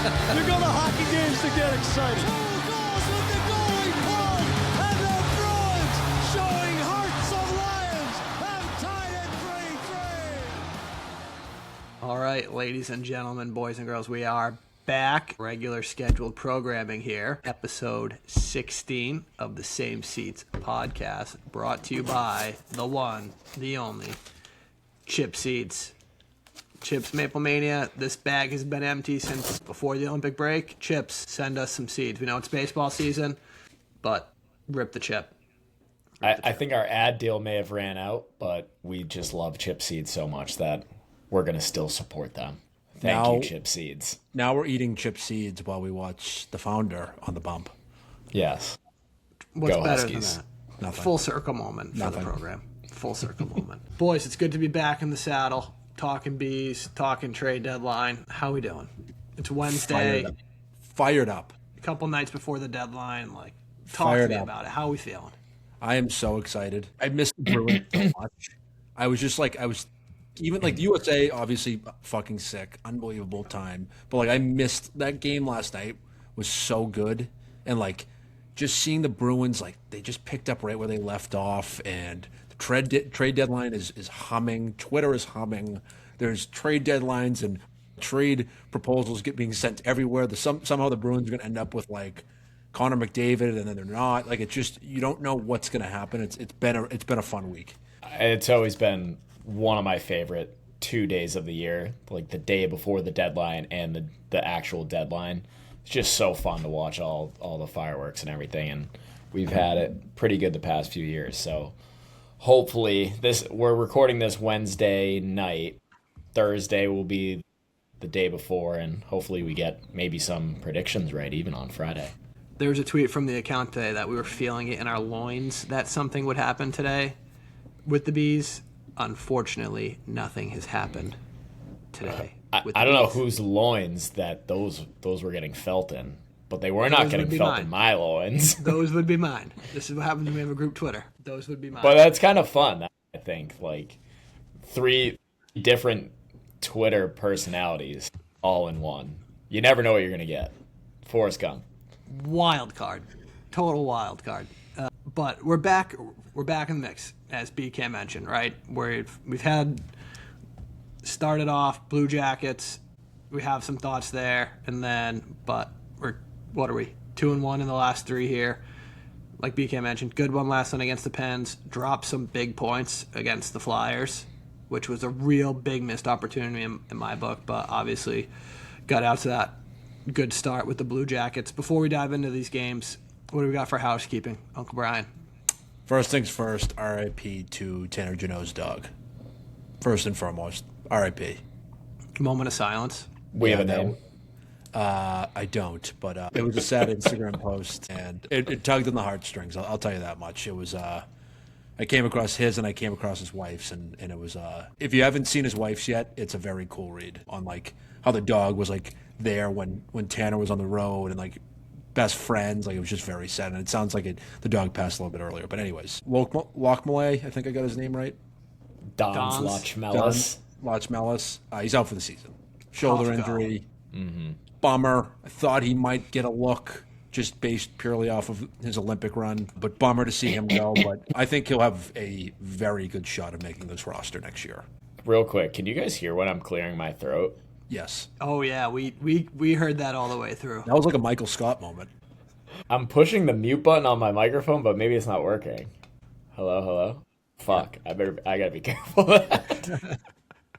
You got the hockey games to get excited. Two goals with the goalie pulled, and the Bruins, showing hearts of lions, have tied it 3-3. All right, ladies and gentlemen, boys and girls, we are back. Regular scheduled programming here. Episode 16 of the Same Seats podcast, brought to you by the one, the only, Chip Seeds. Chips Maple Mania, this bag has been empty since before the Olympic break. Chips, send us some seeds. We know it's baseball season, but rip the chip. I think our ad deal may have ran out, but we just love Chip Seeds so much that we're going to still support them. Thank you, Chip Seeds. Now we're eating Chip Seeds while we watch The Founder on the bump. Yes. What's Go better Huskies. than that? Nothing. Full circle moment for the program. Full circle moment. Boys, it's good to be back in the saddle. Talking bees, talking trade deadline. How we doing? It's Wednesday. Fired up. A couple nights before the deadline. Talk Fired to me up. about it. How are we feeling? I am so excited. I missed the Bruins so much. I was just even the USA, obviously fucking sick, unbelievable time. But I missed that game last night. Was so good, and just seeing the Bruins, they just picked up right where they left off, and the trade deadline is humming. Twitter is humming. There's trade deadlines and trade proposals being sent everywhere. Somehow the Bruins are going to end up with Connor McDavid, and then they're not. You don't know what's going to happen. It's been a fun week. It's always been one of my favorite 2 days of the year, the day before the deadline and the actual deadline. It's just so fun to watch all the fireworks and everything, and we've had it pretty good the past few years. So hopefully we're recording this Wednesday night. Thursday will be the day before, and hopefully we get maybe some predictions right even on Friday. There was a tweet from the account today that we were feeling it in our loins that something would happen today with the Bees. Unfortunately, nothing has happened today. I don't know whose loins that those were getting felt in, but they were not getting felt in my loins. Those would be mine. This is what happens when we have a group Twitter. Those would be mine. But that's kind of fun, I think. 3 different Twitter personalities all in one. You never know what you're going to get. Forrest Gump. Wild card. Total wild card. But we're back in the mix, as BK mentioned, right? We've had started off Blue Jackets. We have some thoughts there, but what are we? 2-1 in the last 3 here. Like BK mentioned, good one last night against the Pens. Dropped some big points against the Flyers, which was a real big missed opportunity in my book, but obviously got out to that good start with the Blue Jackets. Before we dive into these games, what do we got for housekeeping, Uncle Brian? First things first, RIP to Tanner Jeannot's dog. First and foremost, RIP. Moment of silence. We have a name. I don't, but it was a sad Instagram post, and it tugged on the heartstrings. I'll tell you that much. It was I came across his, and I came across his wife's, and it was if you haven't seen his wife's yet, it's a very cool read on how the dog was there when Tanner was on the road, and best friends. It was just very sad, and it sounds like the dog passed a little bit earlier. But anyways, Lockmalay, I think I got his name right. Don's Lochmelis. Lochmelis. He's out for the season. Shoulder injury. Mm-hmm. Bummer. I thought he might get a look just based purely off of his Olympic run, but bummer to see him go. But I think he'll have a very good shot of making this roster next year. Real quick, can you guys hear when I'm clearing my throat? Yes. Oh yeah, we heard that all the way through. That was like a Michael Scott moment. I'm pushing the mute button on my microphone, but maybe it's not working. Hello? Fuck. I gotta be careful of that.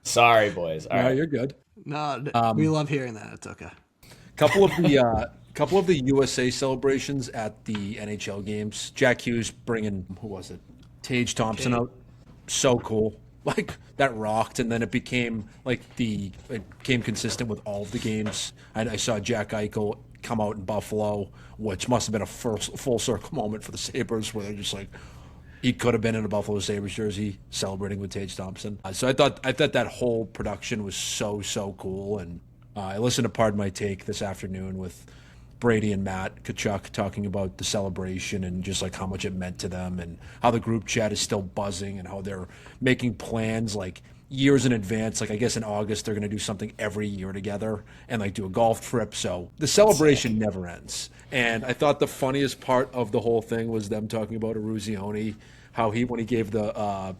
Sorry, boys. All right. You're good. No, we love hearing that. It's okay. Couple of the USA celebrations at the NHL games. Jack Hughes bringing, who was it? Tage Thompson out. So cool. That rocked, and then it became consistent with all of the games. I saw Jack Eichel come out in Buffalo, which must have been a full circle moment for the Sabres, where they're just he could have been in a Buffalo Sabres jersey celebrating with Tage Thompson. So I thought that whole production was so cool, and I listened to Pardon My Take this afternoon with Brady and Matt Kachuk talking about the celebration and just how much it meant to them, and how the group chat is still buzzing, and how they're making plans years in advance. Like I guess in August they're going to do something every year together and like do a golf trip. So the celebration never ends. And I thought the funniest part of the whole thing was them talking about Eruzione, how when he gave the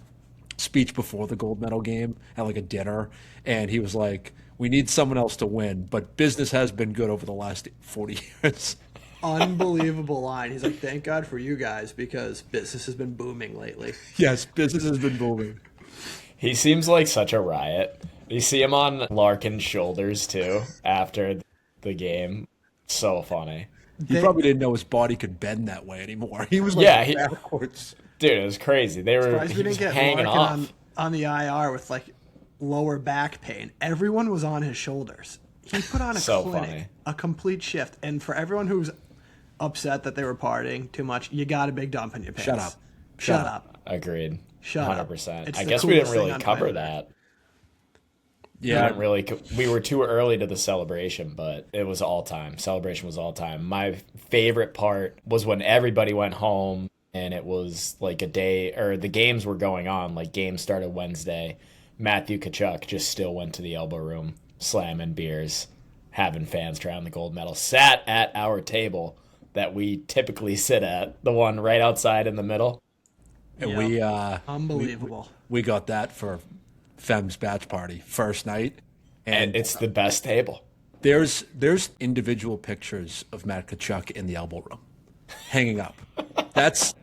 speech before the gold medal game at like a dinner, and he was like, "We need someone else to win, but business has been good over the last 40 years." Unbelievable line. He's like, thank God for you guys because business has been booming lately. Yes, business has been booming. He seems like such a riot. You see him on Larkin's shoulders too after the game. So funny. He probably didn't know his body could bend that way anymore. He was like backwards. Dude, it was crazy. They were Surprised we didn't get hanging Larkin off. on the IR with like lower back pain. Everyone was on his shoulders. He put on a So clinic, funny. a complete shift. And for everyone who's upset that they were partying too much, you got a big dump in your pants. Shut up. Shut up. Agreed. Shut up. 100%. It's I the guess we didn't coolest thing really on cover planet that. Earth. We were too early to the celebration, but it was all time. Celebration was all time. My favorite part was when everybody went home and it was like a day, or the games were going on. Like games started Wednesday. Matthew Tkachuk just still went to the elbow room, slamming beers, having fans try on the gold medal. Sat at our table that we typically sit at, the one right outside in the middle. And Yep. Unbelievable. we got that for Fem's batch party first night. And it's the best table. There's individual pictures of Matt Tkachuk in the elbow room, hanging up. That's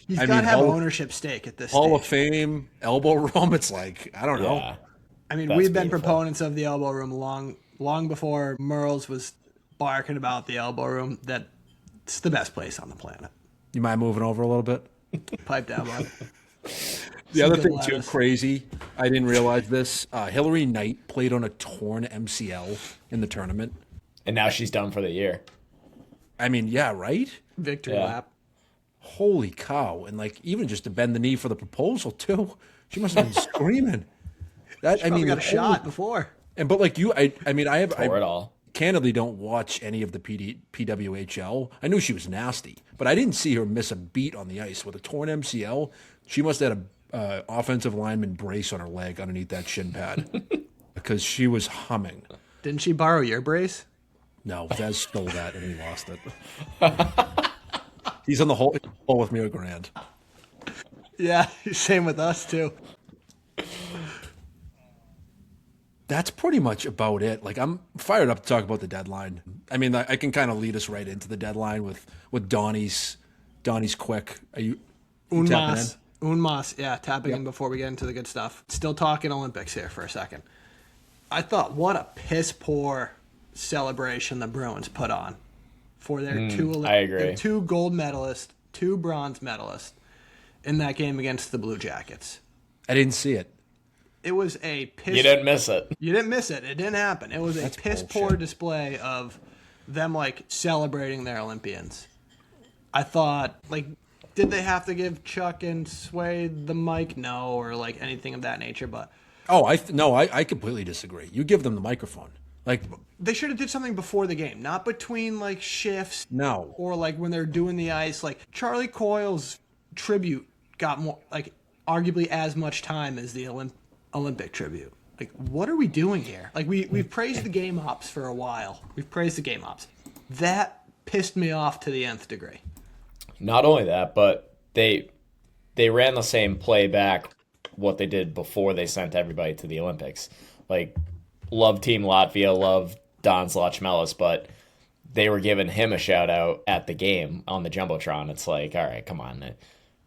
He's I got to mean, have Hall- ownership stake at this Hall of stage. Fame elbow room. It's like I don't know. Yeah. I mean, That's we've been beautiful. proponents of the elbow room long before Merles was barking about the elbow room. That it's the best place on the planet. You mind moving over a little bit? Pipe down, bud. The other good thing too lettuce. crazy, I didn't realize this. Hillary Knight played on a torn MCL in the tournament. And now she's done for the year. I mean, yeah, right? Victory Yeah. lap. Holy cow! And like even just to bend the knee for the proposal too, she must have been screaming. That I Probably mean, got a the shot whole- before. And but like you, I mean, I For it all. candidly don't watch any of the PWHL. I knew she was nasty, but I didn't see her miss a beat on the ice with a torn MCL. She must have had a offensive lineman brace on her leg underneath that shin pad because she was humming. Didn't she borrow your brace? No, Vez stole that and he lost it. He's on the hole with me a grand. Yeah, same with us too. That's pretty much about it. Like I'm fired up to talk about the deadline. I mean, I can kind of lead us right into the deadline with Donnie's quick. Are you tapping Unmas. Unmas, yeah, tapping in before we get into the good stuff. Still talking Olympics here for a second. I thought, what a piss poor celebration the Bruins put on for their I agree. their two gold medalists, two bronze medalists in that game against the Blue Jackets. I didn't see it. It was a piss. You didn't miss it. You didn't miss it. It didn't happen. It was a That's piss bullshit. poor display of them like celebrating their Olympians. I thought, like, did they have to give Chuck and Sway the mic? No, or like anything of that nature. But Oh, I completely disagree. You give them the microphone. Like, they should have did something before the game, not between like shifts. No. Or like when they're doing the ice. Like Charlie Coyle's tribute got more, like, arguably as much time as the Olympic tribute. Like, what are we doing here? Like, we've praised the game ops for a while. We've praised the game ops. That pissed me off to the nth degree. Not only that, but they ran the same play back what they did before they sent everybody to the Olympics. Like, love Team Latvia, love Don Zlachmelis, but they were giving him a shout out at the game on the Jumbotron. It's like, all right, come on.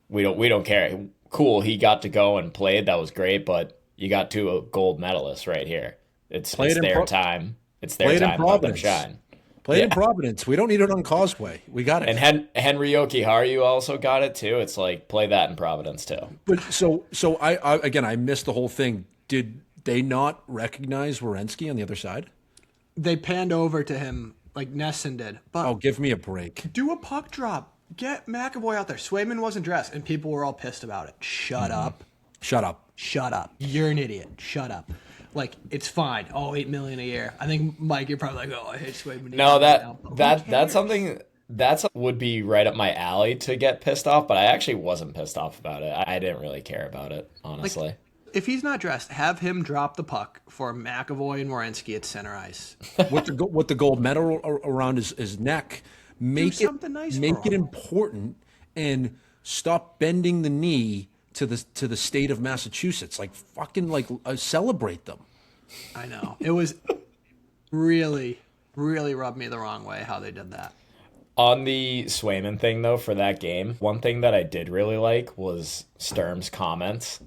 We don't care. Cool, he got to go and played. That was great, but you got two gold medalists right here. It's Played in their Pro- time. It's played their in time. Let them Providence. shine. play in Yeah. Providence. We don't need it on Causeway. We got it. And Henry Yokiharu also got it too. It's like, play that in Providence too. But so I again, I missed the whole thing. Did they not recognize Werenski on the other side? They panned over to him like Nesson did. But Oh, give me a break. do a puck drop. Get McAvoy out there. Swayman wasn't dressed, and people were all pissed about it. Shut up. Shut up. Shut up. You're an idiot. Shut up. Like, it's fine. Oh, $8 million a year. I think, Mike, you're probably like, oh, I hate Swayman. No, now. But who that's cares? something would be right up my alley to get pissed off, but I actually wasn't pissed off about it. I didn't really care about it, honestly. If he's not dressed, have him drop the puck for McAvoy and Werenski at center ice. With the gold medal around his neck, make something nice make for it him. important, and stop bending the knee to the state of Massachusetts. Like fucking celebrate them. I know. It was really, really rubbed me the wrong way how they did that. On the Swayman thing, though, for that game, one thing that I did really like was Sturm's comments.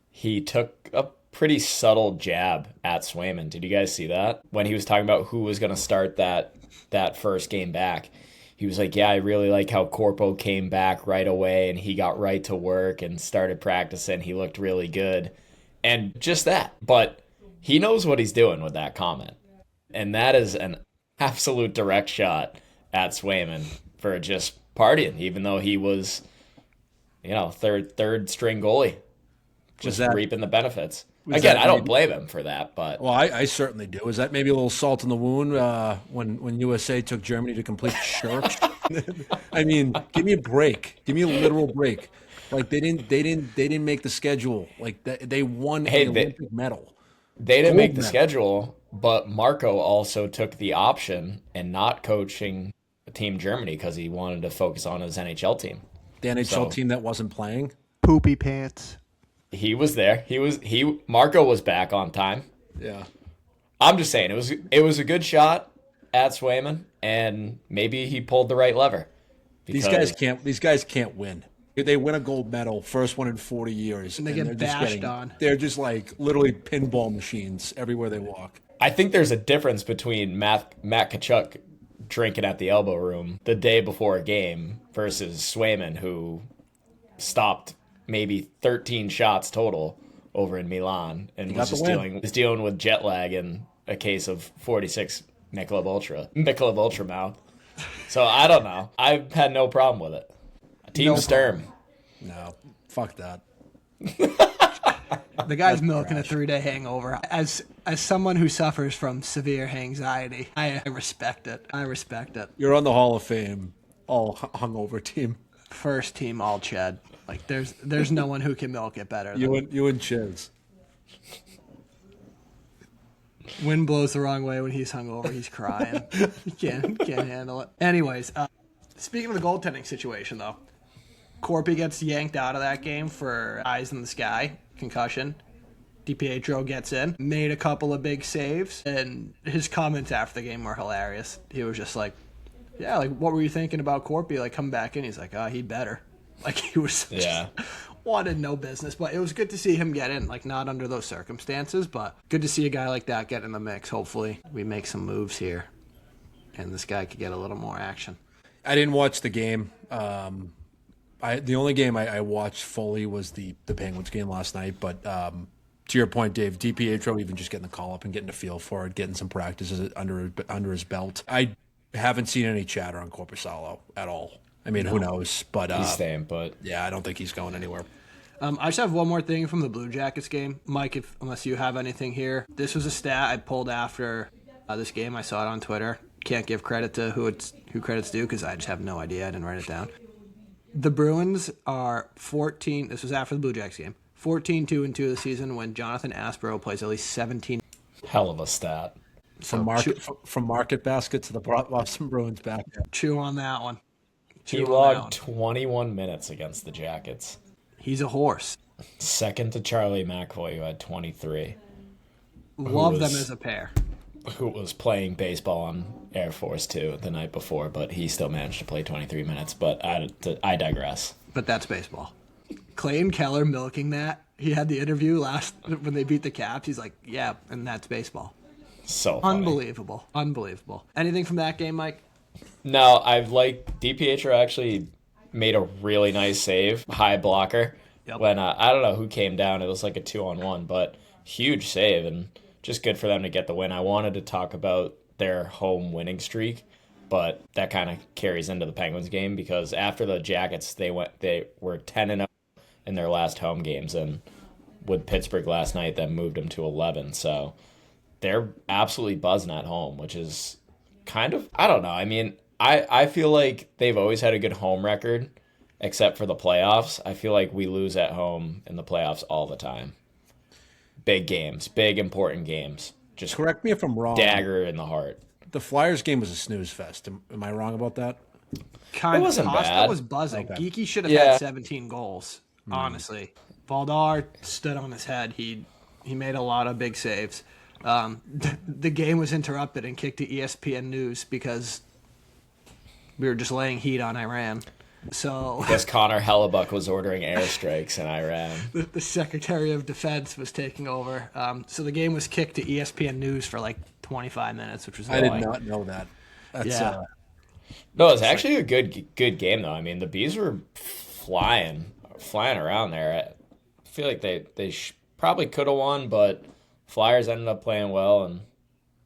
He took a pretty subtle jab at Swayman. Did you guys see that? When he was talking about who was going to start that first game back, he was like, yeah, I really like how Corpo came back right away and he got right to work and started practicing. He looked really good. And just that. But he knows what he's doing with that comment. And that is an absolute direct shot at Swayman for just partying, even though he was, third string goalie. Just reaping the benefits. Again, I don't blame him for that, but Well, I certainly do. Is that maybe a little salt in the wound when USA took Germany to complete church? I mean, give me a break. Give me a literal break. Like they didn't make the schedule. Like they won an Olympic medal. They didn't make the medal. schedule, but Marco also took the option and not coaching Team Germany because he wanted to focus on his NHL team. The NHL team that wasn't playing. Poopy pants. He was there. Marco was back on time. Yeah. I'm just saying it was a good shot at Swayman, and maybe he pulled the right lever. These guys can't win. They win a gold medal, first one in 40 years, And they get they're just bashed on. They're just like literally pinball machines everywhere they walk. I think there's a difference between Matt Kachuk drinking at the elbow room the day before a game versus Swayman, who stopped maybe 13 shots total over in Milan and was dealing with jet lag and a case of 46 Michelob Ultra mouth. So I don't know. I've had no problem with it. Team Sturm. No, fuck that. The guy's milking a 3-day hangover. As someone who suffers from severe anxiety, I respect it. You're on the Hall of Fame, all hungover team. First team all Ched. Like there's no one who can milk it better. You and Chiz. Wind blows the wrong way when he's hungover. He's crying. He can't handle it. Anyways, speaking of the goaltending situation, though, Corpy gets yanked out of that game for eyes in the sky, concussion. DiPietro gets in, made a couple of big saves, and his comments after the game were hilarious. He was just like, yeah, like, what were you thinking about Corpy? Like, coming back in, he's like, he'd better. Like, he was just wanted no business. But it was good to see him get in, like, not under those circumstances, but good to see a guy like that get in the mix. Hopefully we make some moves here, and this guy could get a little more action. I didn't watch the game. The only game I watched fully was the Penguins game last night. But to your point, Dave, DiPietro even just getting the call up and getting a feel for it, getting some practices under his belt. I haven't seen any chatter on Korpisalo at all. I mean, who knows? But He's staying, but yeah, I don't think he's going anywhere. I just have one more thing from the Blue Jackets game, Mike. Unless you have anything here, this was a stat I pulled after this game. I saw it on Twitter. Can't give credit to who credit's due because I just have no idea. I didn't write it down. The Bruins are 14. This was after the Blue Jackets game. 14-2-2 the season when Jonathan Aspero plays at least 17. hell of a stat. From Market Basket to the Boston Bruins back. Chew on that one. He logged 21 minutes against the Jackets. He's a horse. Second to Charlie McAvoy, who had 23. Love them as a pair. Who was playing baseball on Air Force 2 the night before, but he still managed to play 23 minutes. But I digress. But that's baseball. Clayton Keller milking that. He had the interview when they beat the Caps. He's like, yeah, and that's baseball. So funny. Unbelievable. Anything from that game, Mike? No, I've DiPietro actually made a really nice save, high blocker. Yep. When I don't know who came down, it was like a 2-on-1, but huge save and just good for them to get the win. I wanted to talk about their home winning streak, but that kind of carries into the Penguins game because after the Jackets, they were 10-0 in their last home games, and with Pittsburgh last night, that moved them to 11. So they're absolutely buzzing at home, which is kind of, I don't know. I mean, I feel like they've always had a good home record, except for the playoffs. I feel like we lose at home in the playoffs all the time. big games, big important games. Just Correct me if I'm wrong. dagger in the heart. The Flyers game was a snooze fest. Am I wrong about that? Kind It wasn't Costa bad. was buzzing. Okay. Geeky should have Yeah. had 17 goals. Honestly, Valdar stood on his head. He made a lot of big saves. The game was interrupted and kicked to ESPN News because we were just laying heat on Iran. So Because Connor Hellebuck was ordering airstrikes in Iran. the Secretary of Defense was taking over. So the game was kicked to ESPN News for like 25 minutes, which was I did annoying. not know that. That's Yeah. No, it's actually a good game though. I mean, the Bees were flying around there. I feel like they probably could have won, but Flyers ended up playing well, and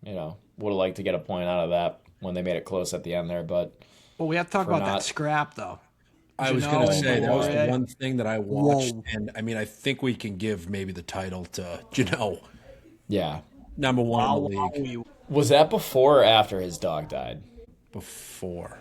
would have liked to get a point out of that when they made it close at the end there. But Well, we have to talk about not- that scrap though. I was going to Janelle say that was the Delorier. one thing that I watched, Whoa. and I mean, I think we can give maybe the title to yeah, number one Wow, in the league was that before or after his dog died? before.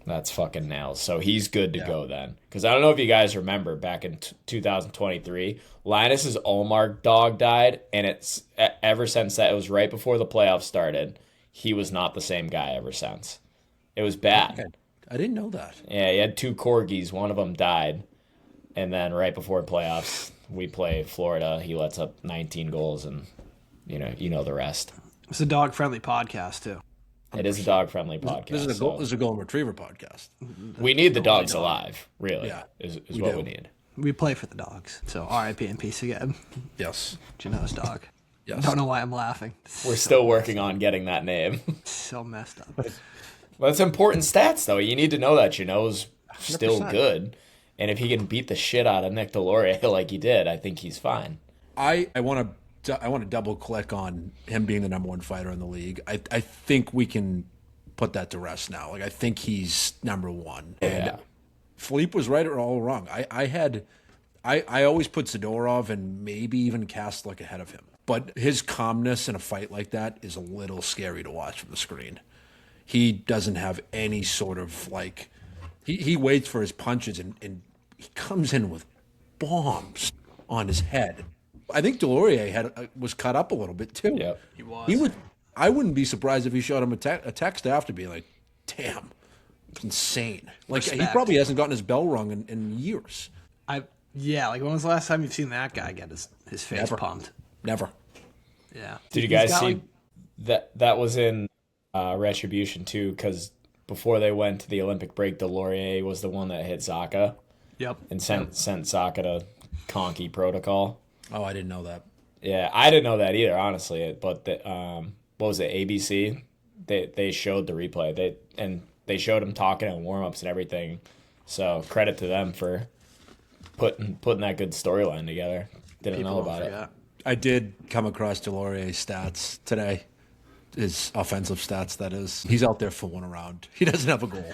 That's fucking nails. So he's good to go then. Because I don't know if you guys remember back in 2023, Linus's Olmark dog died, and it's ever since that, it was right before the playoffs started. He was not the same guy ever since. It was bad. Okay. I didn't know that. Yeah, he had 2 corgis. One of them died. And then right before playoffs, we play Florida. He lets up 19 goals, and you know the rest. It's a dog-friendly podcast too. It is a dog-friendly podcast. This is a golden retriever podcast. we need the dogs alive, really, Yeah, is we what do. we need. We play for the dogs. So R.I.P. and peace again. Yes. Janelle's dog. Yes. Don't know why I'm laughing. We're still working on getting that name. So messed up. Well, that's important stats, though. You need to know that Janot's still 100%. good. And if he can beat the shit out of Nick Delorier like he did, I think he's fine. I want to double click on him being the number one fighter in the league. I think we can put that to rest now. Like I think he's number one. And Yeah. Philippe was right or all wrong. I always put Zadorov and maybe even Kastlik ahead of him. But his calmness in a fight like that is a little scary to watch from the screen. He doesn't have any sort of like he waits for his punches and he comes in with bombs on his head. I think Delorier was cut up a little bit too. Yep. He was. He would. I wouldn't be surprised if he showed him a text after, being like, "Damn, it's insane." Like he Respect. probably hasn't gotten his bell rung in years. Like when was the last time you've seen that guy get his face Never. pumped? Never. Yeah. Did you He's guys got, see like- that was in Retribution, too? Because before they went to the Olympic break, Delorier was the one that hit Zaka Yep. and sent Zaka to Conky protocol. Oh, I didn't know that. Yeah, I didn't know that either, honestly. But what was it, ABC? They showed the replay. They showed him talking in warm-ups and everything. So credit to them for putting that good storyline together. Didn't People know won't about it. forget. I did come across Delorier's stats today. His offensive stats, that is. He's out there fooling around. He doesn't have a goal.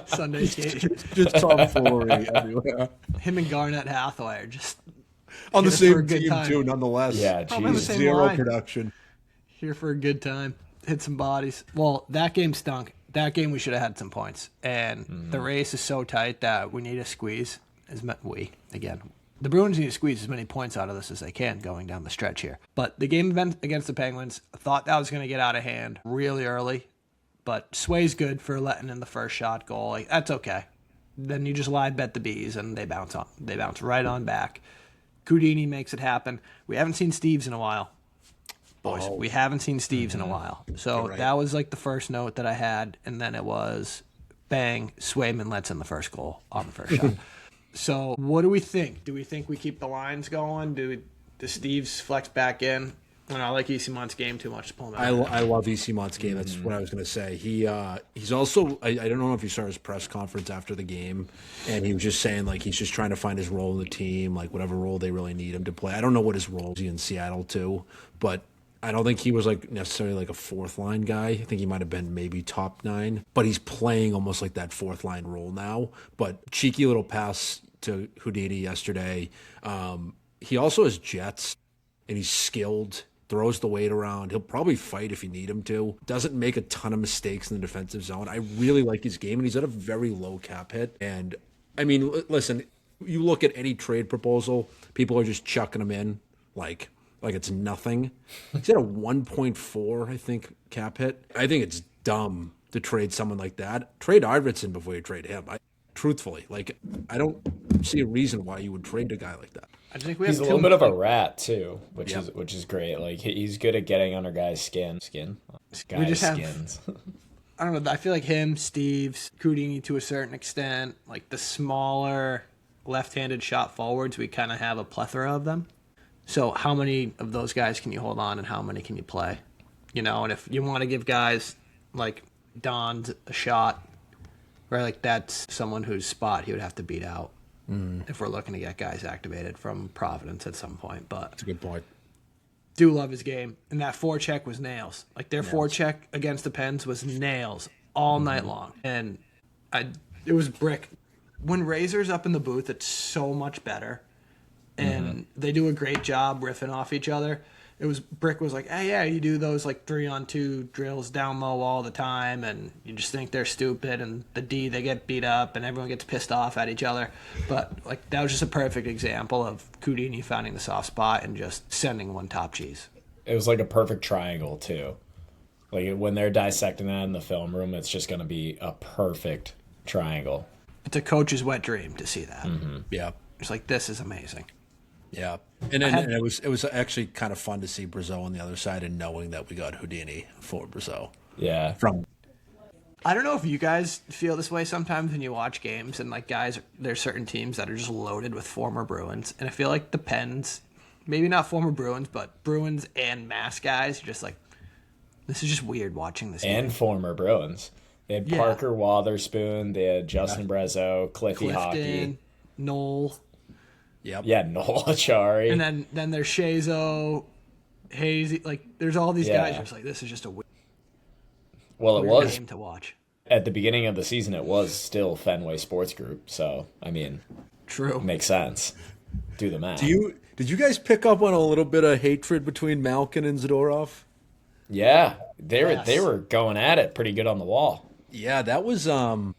Sunday skate. Just tomfoolery everywhere. Him and Garnett Hathaway are just On the Here for a same good team, time. too, nonetheless. Yeah, Probably on the geez. same Zero line. production. here for a good time. Hit some bodies. Well, that game stunk. That game we should have had some points. And the race is so tight that we need to squeeze the Bruins need to squeeze as many points out of this as they can going down the stretch here. But the game event against the Penguins, I thought that was going to get out of hand really early. But Sway's good for letting in the first shot goal. Like, that's okay. Then you just live bet the Bees and they bounce on. They bounce right on back. Houdini makes it happen. We haven't seen Steves in a while. Boys, we haven't seen Steves in a while. So right. that was like the first note that I had. And then it was bang, Swayman lets in the first goal on the first shot. So what do we think? Do we think we keep the lines going? Do Steves flex back in? I like Easymont's game too much to pull him out. I love Easymont's game. That's what I was going to say. He's also I don't know if you saw his press conference after the game, and he was just saying like he's just trying to find his role in the team, like whatever role they really need him to play. I don't know what his role is in Seattle too, but I don't think he was like necessarily like a fourth line guy. I think he might have been maybe top 9, but he's playing almost like that fourth line role now. But cheeky little pass to Houdini yesterday. He also has jets, and he's skilled. Throws the weight around. He'll probably fight if you need him to. Doesn't make a ton of mistakes in the defensive zone. I really like his game, and he's at a very low cap hit. And I mean, listen, You look at any trade proposal, people are just chucking them in like it's nothing. He's at a 1.4, I think, cap hit. I think it's dumb to trade someone like that. Trade Arvidsson before you trade him. Truthfully, I don't see a reason why you would trade a guy like that. I think we He's have a little bit of a rat too, which is great. Like he's good at getting under guys' skins. We just have- skins. I don't know. I feel like him, Steves, Houdini to a certain extent, like the smaller left-handed shot forwards, we kind of have a plethora of them. So how many of those guys can you hold on and how many can you play? And if you want to give guys like Don a shot, right, like that's someone whose spot he would have to beat out if we're looking to get guys activated from Providence at some point. But That's a good point. do love his game, and that forecheck was nails. Like their forecheck against the Pens was nails all night long, and it was brick. When Razor's up in the booth, it's so much better, and they do a great job riffing off each other. It was Brick was like, hey, yeah, you do those like 3-on-2 drills down low all the time, and you just think they're stupid, and the D, they get beat up, and everyone gets pissed off at each other. But like that was just a perfect example of Houdini finding the soft spot and just sending one top cheese. It was like a perfect triangle too. Like when they're dissecting that in the film room, it's just going to be a perfect triangle. It's a coach's wet dream to see that. Yeah. It's like, this is amazing. Yeah, and it was actually kind of fun to see Brazeau on the other side and knowing that we got Houdini for Brazeau. Yeah. I don't know if you guys feel this way sometimes when you watch games and like guys, there's certain teams that are just loaded with former Bruins, and I feel like the Pens, maybe not former Bruins, but Bruins and Mass guys are just like, this is just weird watching this And game. former Bruins. They had Parker Wotherspoon. They had Justin Brazeau, Cliffy Hockey. Clifton, Noel, Yep. Yeah, Noel Achari. and then there's Shazo, Hazy. Like there's all these guys. Just like, this is just a weird Well, it was game to watch. at the beginning of the season. It was still Fenway Sports Group. So I mean, True. makes sense. Do the math. Did you guys pick up on a little bit of hatred between Malkin and Zadorov? Yeah, they Yes. were going at it pretty good on the wall. Yeah, that was from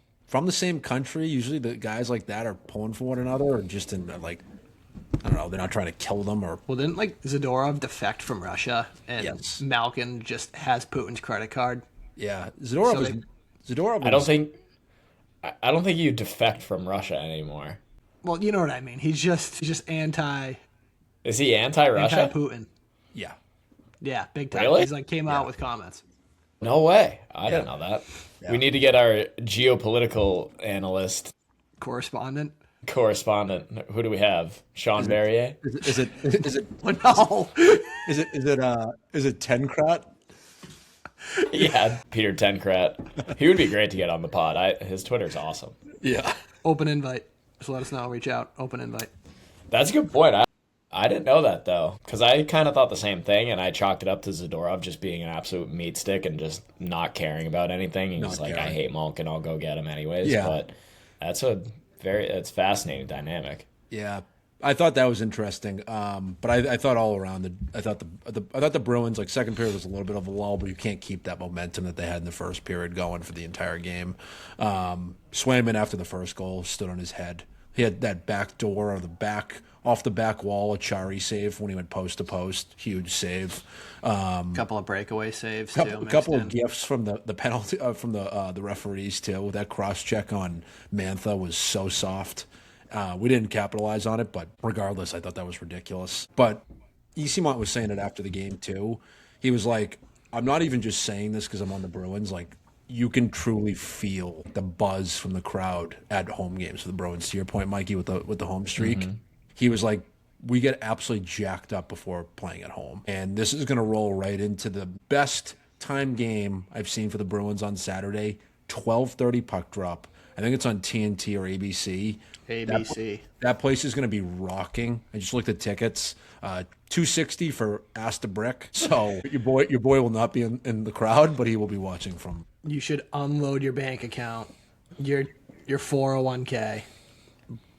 the same country. Usually the guys like that are pulling for one another, or just in like, I don't know, they're not trying to kill them or. Well, didn't like Zadorov defect from Russia, and Yes. Malkin just has Putin's credit card? Yeah, Zadorov So was. Zadorov. Was, I don't think you defect from Russia anymore. Well, you know what I mean. He's just anti Is he anti-Russia? Putin. Yeah. Yeah, big time. Really? He's like came out with comments. No way. I didn't know that. We need to get our geopolitical analyst Correspondent. correspondent. Who do we have? Sean Verrier? Is it Oh, no. is it Tenkrat? Yeah, Peter Tenkrat. He would be great to get on the pod. His Twitter's awesome. Yeah. Open invite. Just let us know. Reach out. Open invite. That's a good point. I didn't know that, though, because I kind of thought the same thing, and I chalked it up to Zadorov just being an absolute meat stick and just not caring about anything. He's Not like, caring. I hate Malkin, I'll go get him anyways. Yeah. But it's fascinating dynamic. Yeah, I thought that was interesting. But I thought all around I thought the Bruins, like, second period was a little bit of a lull, but you can't keep that momentum that they had in the first period going for the entire game. Swayman, after the first goal, stood on his head. He had that back door or off the back wall, a Chari save when he went post to post, huge save. Couple of breakaway saves too. A couple of gifts from the penalty from the referees too. That cross check on Mantha was so soft. We didn't capitalize on it, but regardless, I thought that was ridiculous. But Easymont was saying it after the game too. He was like, "I'm not even just saying this because I'm on the Bruins. Like, you can truly feel the buzz from the crowd at home games for the Bruins." To your point, Mikey, with the home streak, he was like, "We get absolutely jacked up before playing at home, and this is going to roll right into the best time game I've seen for the Bruins on Saturday. 12:30 puck drop. I think it's on TNT or ABC. ABC. That place is going to be rocking. I just looked at tickets. $260 for Asta Brick. So your boy will not be in the crowd, but he will be watching from. You should unload your bank account, your 401k,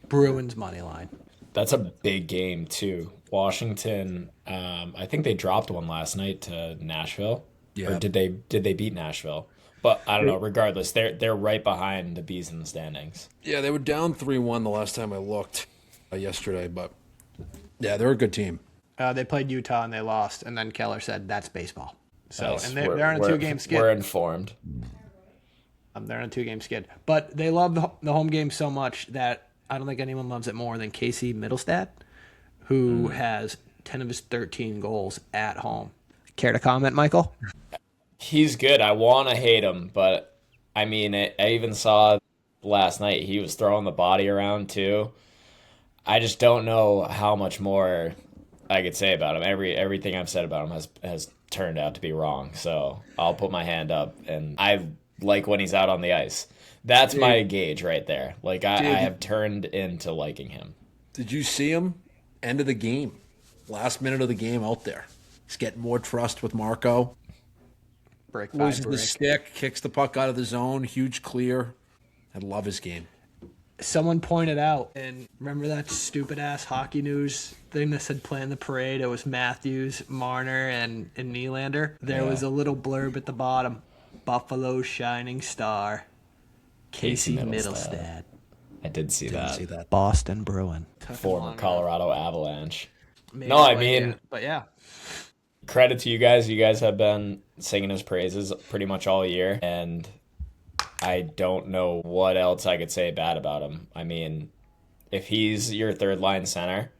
Bruins money line. That's a big game too. Washington, I think they dropped one last night to Nashville. Yeah. Or did they beat Nashville? But I don't know. Regardless, they're right behind the Bees in the standings. Yeah, they were down 3-1 the last time I looked. yesterday, but yeah, they're a good team. They played Utah and they lost, and then Keller said that's baseball. So Nice. and they're on a 2-game skid. We're informed. They're on a 2-game skid, but they love the home game so much that I don't think anyone loves it more than Casey Middlestad, who has 10 of his 13 goals at home. Care to comment, Michael? He's good. I want to hate him, but I mean, I even saw last night he was throwing the body around too. I just don't know how much more I could say about him. Everything I've said about him has turned out to be wrong. So I'll put my hand up, and I like when he's out on the ice. That's my gauge right there. Like I have turned into liking him. Did you see him? End of the game. Last minute of the game out there. He's getting more trust with Marco. Break by Loses the break. stick, kicks the puck out of the zone, huge clear. I love his game. Someone pointed out, and remember that stupid ass Hockey News thing that said plan the parade? It was Matthews, Marner, and Nylander. There was a little blurb at the bottom. Buffalo's shining star, Casey Middlestad. I did see that. See that? Boston Bruin. Former Colorado Avalanche. Maybe No, I like mean- it, but yeah. Credit to you guys. You guys have been singing his praises pretty much all year, and I don't know what else I could say bad about him. I mean, if he's your third line center,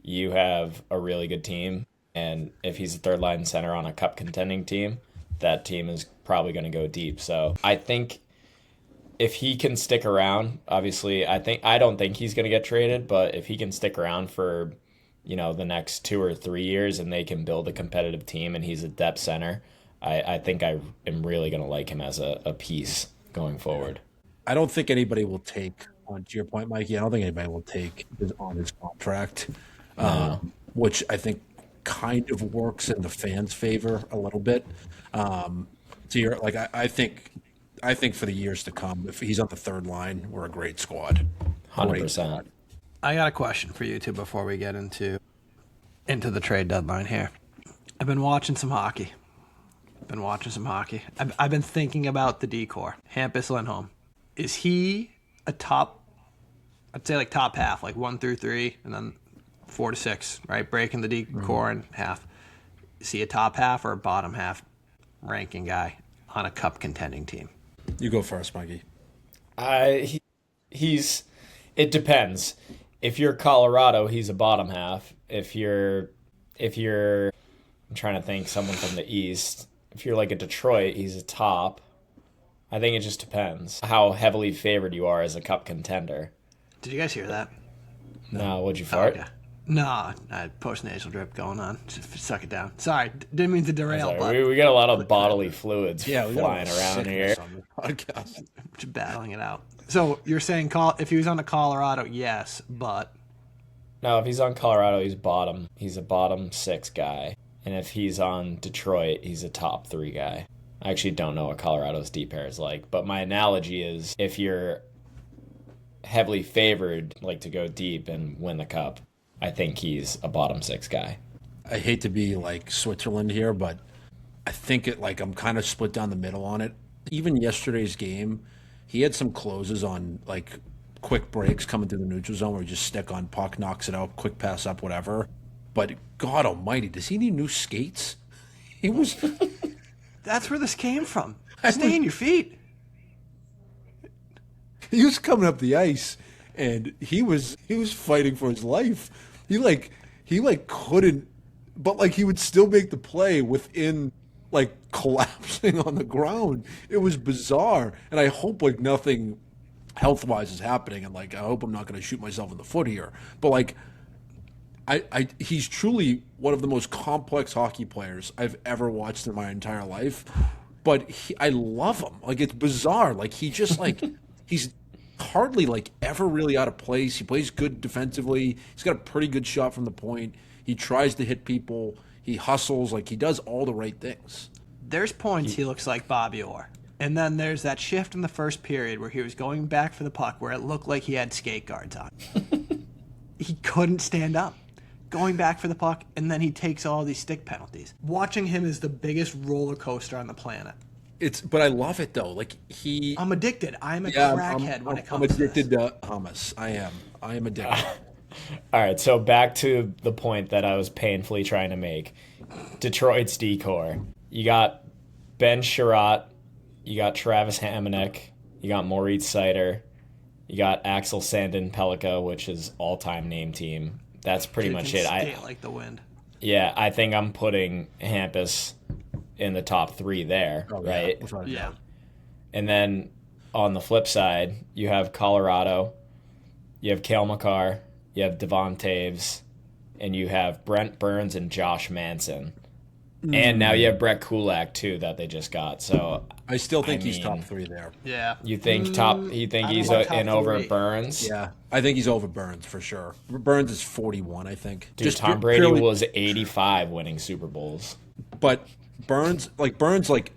you have a really good team, and if he's a third line center on a cup contending team, that team is probably going to go deep. So I think if he can stick around, obviously, I don't think he's going to get traded, but if he can stick around for the next 2 or 3 years and they can build a competitive team and he's a depth center, I think I am really going to like him as a piece going forward. I don't think anybody will take, on to your point, Mikey, I don't think anybody will take on his contract, which I think kind of works in the fans' favor a little bit. I think for the years to come, if he's on the third line, we're a great squad. 100%. I got a question for you two before we get into the trade deadline here. I've been watching some hockey. I've been thinking about the decor. Hampus Lindholm. Is he a top, I'd say like top half, like 1 through 3, and then 4 to 6, right? Breaking the decor in half. Is he a top half or a bottom half ranking guy on a cup contending team? You go first, Mikey. It depends. If you're Colorado, he's a bottom half. If you're I'm trying to think, someone from the East. If you're like a Detroit, he's a top. I think it just depends how heavily favored you are as a cup contender. Did you guys hear that? No, would you fart? Okay. No, I had post-nasal drip going on. Just suck it down. Sorry, didn't mean to derail, but We got a lot of bodily fluids We got flying a lot of around here. sickness on the podcast. just battling it out. So you're saying if he was on the Colorado, yes, but No, if he's on Colorado, he's bottom. He's a bottom 6 guy. And if he's on Detroit, he's a top 3 guy. I actually don't know what Colorado's D pair is like, but my analogy is if you're heavily favored, like to go deep and win the cup, I think he's a bottom 6 guy. I hate to be like Switzerland here, but I think I'm kind of split down the middle on it. Even yesterday's game, he had some closes on like quick breaks coming through the neutral zone where he just stick on puck, knocks it out, quick pass up, whatever. But God almighty, does he need new skates? He was that's where this came from. Stay on your feet. he was coming up the ice and he was fighting for his life. He couldn't, but like he would still make the play within like collapsing on the ground. It was bizarre, and I hope like nothing health wise is happening, and like I hope I'm not going to shoot myself in the foot here. But like he's truly one of the most complex hockey players I've ever watched in my entire life. But I love him. Like it's bizarre. Like he just like he's hardly like ever really out of place. He plays good defensively. He's got a pretty good shot from the point. He tries to hit people. He hustles. Like he does all the right things. There's points he looks like Bobby Orr. And then there's that shift in the first period where he was going back for the puck where it looked like he had skate guards on. He couldn't stand up. Going back for the puck, and then he takes all these stick penalties. Watching him is the biggest roller coaster on the planet. But I love it though. Like I'm addicted. I'm a crackhead when it comes to I'm addicted this. to hummus. I am addicted. All right, so back to the point that I was painfully trying to make. Detroit's decor. You got Ben Sherratt, you got Travis Hamonic, you got Moritz Seider, you got Axel Sandin Pellikka, which is all-time name team. That's pretty He much can it. skate like the wind. Yeah, I think I'm putting Hampus in the top 3 there, right? Yeah. And then on the flip side, you have Colorado, you have Cale Makar, you have Devon Taves, and you have Brent Burns and Josh Manson. And now you have Brett Kulak too that they just got. So I still think he's mean, top 3 there. Yeah. you think top? You think I he's don't know, top in over 3. Burns? Yeah, I think he's over Burns for sure. Burns is 41, I think. Dude, Tom Brady was 85 winning Super Bowls. But Burns, like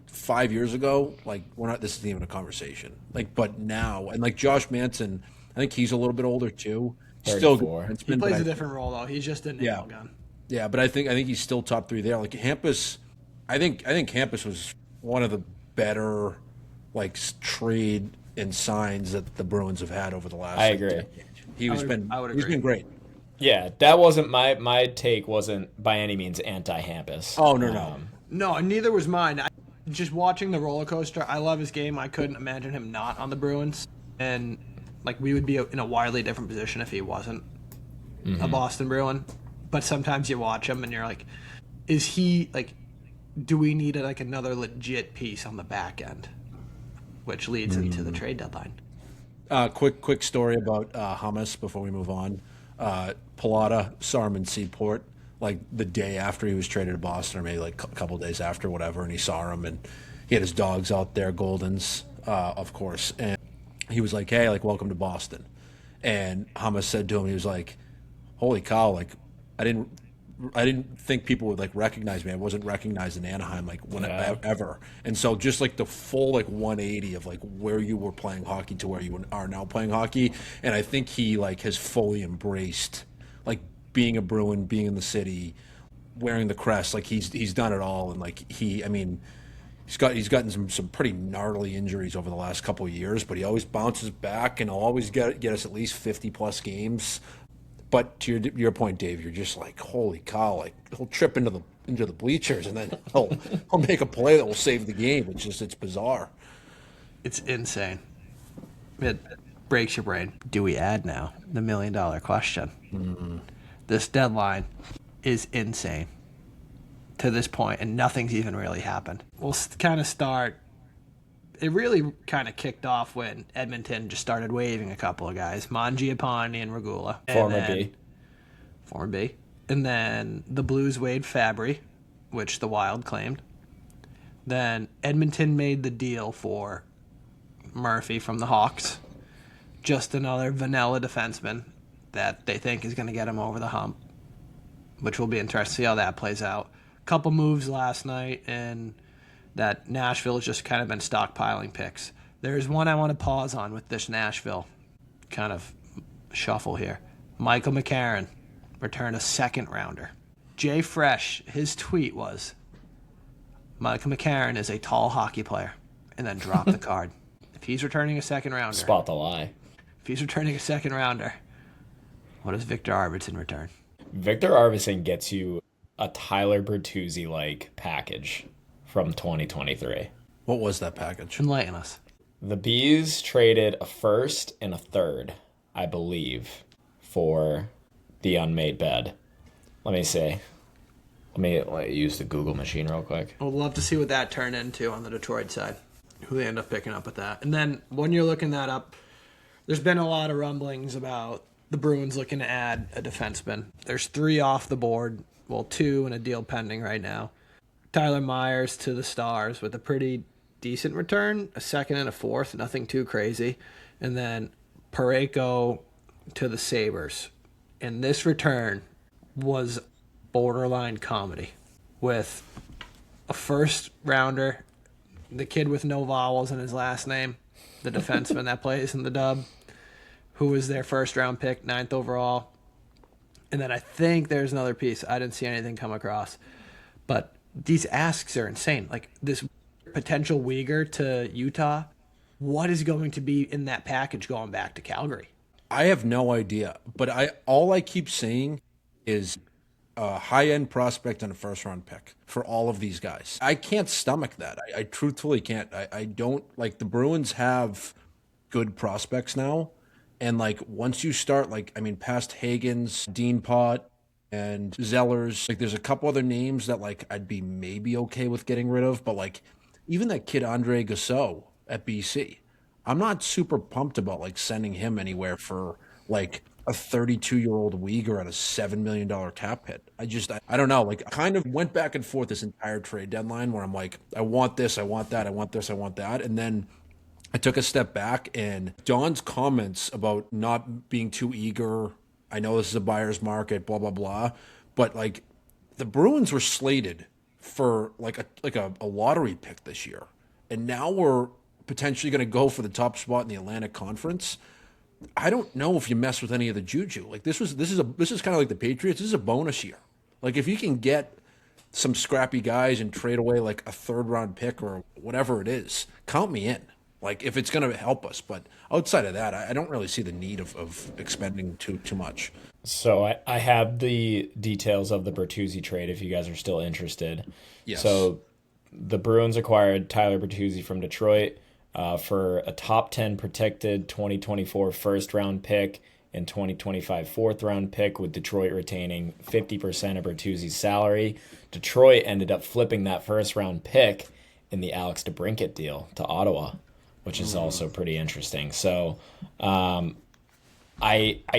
5 years ago, like we're not. This isn't even a conversation. Like, but now, and like Josh Manson, I think he's a little bit older too. Still good 34. defenseman, He but plays I- a different role though. He's just a nail gun. Yeah, but I think he's still top 3 there. Like Hampus, I think Hampus was one of the better trade and signs that the Bruins have had over the last. I agree. Decade. I would He's agree. been great. Yeah, that wasn't my take. Wasn't by any means anti-Hampus. Oh no. No, and neither was mine. Just watching the roller coaster, I love his game. I couldn't imagine him not on the Bruins, and like we would be in a wildly different position if he wasn't a Boston Bruin. But sometimes you watch him and you're like, is he like? Do we need another legit piece on the back end, which leads into the trade deadline? Quick story about Hummus before we move on. Pilata saw him in Seaport like the day after he was traded to Boston, or maybe like a couple days after, whatever. And he saw him, and he had his dogs out there, Goldens, of course. And he was like, "Hey, like welcome to Boston." And Hummus said to him, he was like, "Holy cow! Like I didn't think people would like recognize me. I wasn't recognized in Anaheim ever." And so just like the full 180 of like where you were playing hockey to where you are now playing hockey, and I think he has fully embraced like being a Bruin, being in the city, wearing the crest. Like he's done it all, and he's gotten some pretty gnarly injuries over the last couple of years, but he always bounces back and he'll always get us at least 50 plus games. But to your point, Dave, you're just like, holy cow! Like he'll trip into the bleachers and then he'll make a play that will save the game. It's bizarre. It's insane. It breaks your brain. Do we add now the $1 million question? This deadline is insane to this point, and nothing's even really happened. We'll kind of start. It really kind of kicked off when Edmonton just started waiving a couple of guys, Mangiapane and Regula. Former B. And then the Blues waived Fabry, which the Wild claimed. Then Edmonton made the deal for Murphy from the Hawks. Just another vanilla defenseman that they think is going to get him over the hump, which will be interesting to see how that plays out. Couple moves last night, and that Nashville has just kind of been stockpiling picks. There's one I want to pause on with this Nashville kind of shuffle here. Michael McCarron returned a second rounder. Jay Fresh, his tweet was, Michael McCarron is a tall hockey player, and then dropped the card. If he's returning a second rounder, Spot the lie. if he's returning a second rounder, what does Victor Arvidsson return? Victor Arvidsson gets you a Tyler Bertuzzi-like package from 2023. What was that package? Enlighten us. The Bees traded a first and a third, I believe, for the unmade bed. Let me see. Let me use the Google machine real quick. I would love to see what that turned into on the Detroit side, who they end up picking up with that. And then when you're looking that up, there's been a lot of rumblings about the Bruins looking to add a defenseman. There's 3 off the board. Well, 2 and a deal pending right now. Tyler Myers to the Stars with a pretty decent return, a second and a fourth, nothing too crazy. And then Parayko to the Sabres. And this return was borderline comedy with a first rounder, the kid with no vowels in his last name, the defenseman that plays in the Dub, who was their first round pick, 9th overall. And then I think there's another piece. I didn't see anything come across. But these asks are insane. Like this potential Uyghur to Utah, what is going to be in that package going back to Calgary? I have no idea, but all I keep saying is a high-end prospect and a first-round pick for all of these guys. I can't stomach that. I truthfully can't. I don't like the Bruins have good prospects now, and like once you start, like I mean, past Hagens, Dean Pott, and Zellers, like there's a couple other names that like I'd be maybe okay with getting rid of, but like even that kid Andre Gasso at BC, I'm not super pumped about like sending him anywhere for like a 32-year-old Uyghur at a $7 million cap hit. I don't know. Like, I kind of went back and forth this entire trade deadline where I'm like, I want this, I want that, I want this, I want that. And then I took a step back, and Don's comments about not being too eager. I know this is a buyer's market, blah, blah, blah. But like, the Bruins were slated for like a lottery pick this year. And now we're potentially going to go for the top spot in the Atlantic Conference. I don't know if you mess with any of the juju. Like this is kind of like the Patriots. This is a bonus year. Like if you can get some scrappy guys and trade away like a 3rd-round pick or whatever it is, count me in. Like if it's going to help us, but outside of that, I don't really see the need of expending too much. So I have the details of the Bertuzzi trade if you guys are still interested. Yes. So the Bruins acquired Tyler Bertuzzi from Detroit for a top 10 protected 2024 first-round pick and 2025 4th-round pick, with Detroit retaining 50% of Bertuzzi's salary. Detroit ended up flipping that first-round pick in the Alex DeBrincat deal to Ottawa, which is also pretty interesting. So I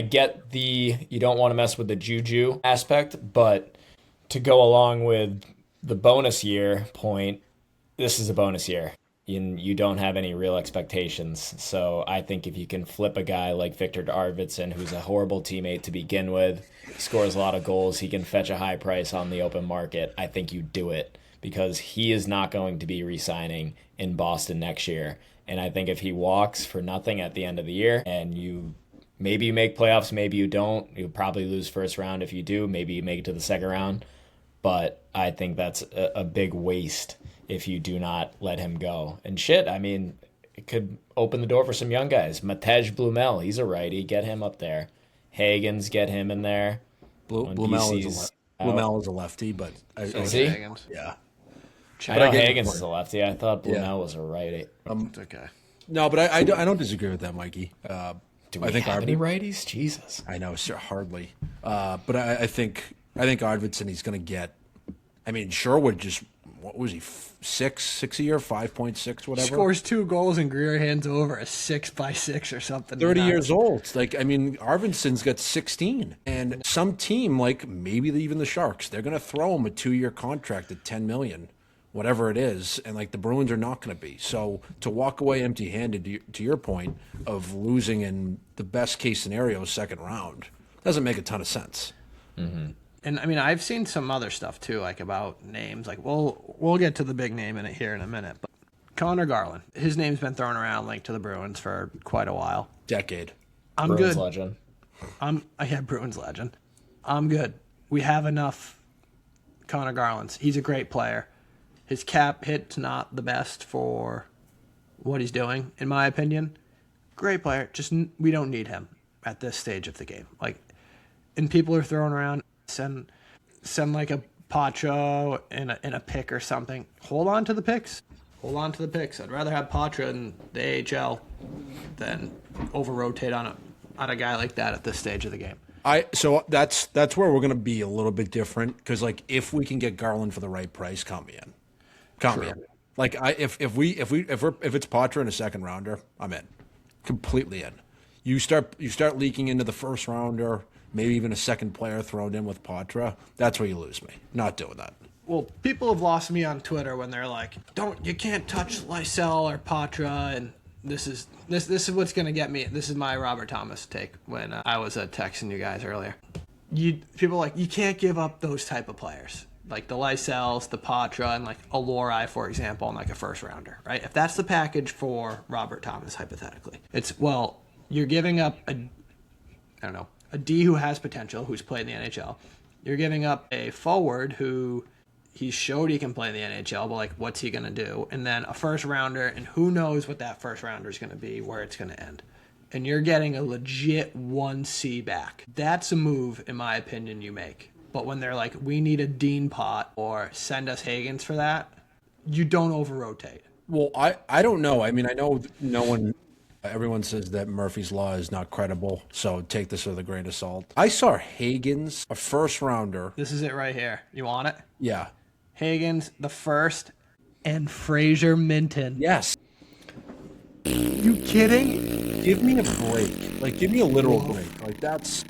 get you don't want to mess with the juju aspect, but to go along with the bonus year point, this is a bonus year. You don't have any real expectations. So I think if you can flip a guy like Victor Arvidsson, who's a horrible teammate to begin with, scores a lot of goals, he can fetch a high price on the open market, I think you do it, because he is not going to be re-signing in Boston next year. And I think if he walks for nothing at the end of the year, and maybe you make playoffs, maybe you don't, you'll probably lose first round. If you do, maybe you make it to the second round. But I think that's a big waste if you do not let him go. And shit, I mean, it could open the door for some young guys. Matej Blumel, he's a righty. Get him up there. Hagens, get him in there. Blumel is a lefty, but Is he? Higgins. yeah. I know get your Hagens point. is a lefty. I thought Blumel Yeah. was a righty. It's okay. No, but I don't disagree with that, Mikey. Do we I think have any righties? Jesus. I know, sir, hardly. But I think Arvidsson, he's going to get. I mean, Sherwood just, what was he, six a year, 5.6, whatever. Scores 2 goals and Greer hands over a 6x6 or something. 30 years old. Like, I mean, Arvidsson's got 16, and some team, like maybe even the Sharks, they're going to throw him a 2-year contract at $10 million, whatever it is, and like the Bruins are not going to be. So to walk away empty-handed, to your point of losing in the best case scenario, second round, doesn't make a ton of sense. Mm-hmm. And I mean, I've seen some other stuff too, like about names. Like we'll get to the big name in it here in a minute. But Connor Garland, his name's been thrown around linked to the Bruins for quite a while. Decade. I'm Bruins good. legend. Yeah, Bruins legend. I'm good. We have enough Connor Garlands. He's a great player. His cap hit's not the best for what he's doing, in my opinion. Great player. Just we don't need him at this stage of the game. Like, and people are throwing around send like a Patra in a pick or something. Hold on to the picks. Hold on to the picks. I'd rather have Patra in the AHL than over rotate on a guy like that at this stage of the game. So that's where we're going to be a little bit different, because like if we can get Garland for the right price, count me in. Count me in. Like if it's Patra in a second rounder, I'm in, completely in. You start leaking into the first rounder, maybe even a second player thrown in with Patra. That's where you lose me. Not doing that. Well, people have lost me on Twitter when they're like, you can't touch Lysell or Patra, and this is what's gonna get me. This is my Robert Thomas take when I was texting you guys earlier. People are like, you can't give up those type of players, like the Lysells, the Patra, and like a Lori, for example, and like a first rounder, right? If that's the package for Robert Thomas, hypothetically, it's, well, you're giving up a D who has potential, who's played in the NHL. You're giving up a forward who he showed he can play in the NHL, but like, what's he going to do? And then a first rounder, and who knows what that first rounder is going to be, where it's going to end. and you're getting a legit 1C back, that's a move, in my opinion, you make. But when they're like, we need a Dean Pot or send us Higgins for that, you don't over-rotate. Well, I don't know. I mean, I know everyone says that Murphy's Law is not credible, so take this with a grain of salt. I saw Higgins, a first rounder. This is it right here. You want it? Yeah. Higgins, the first, and Fraser Minton. Yes. You kidding? Give me a break. Like, give me a literal break. Like, that's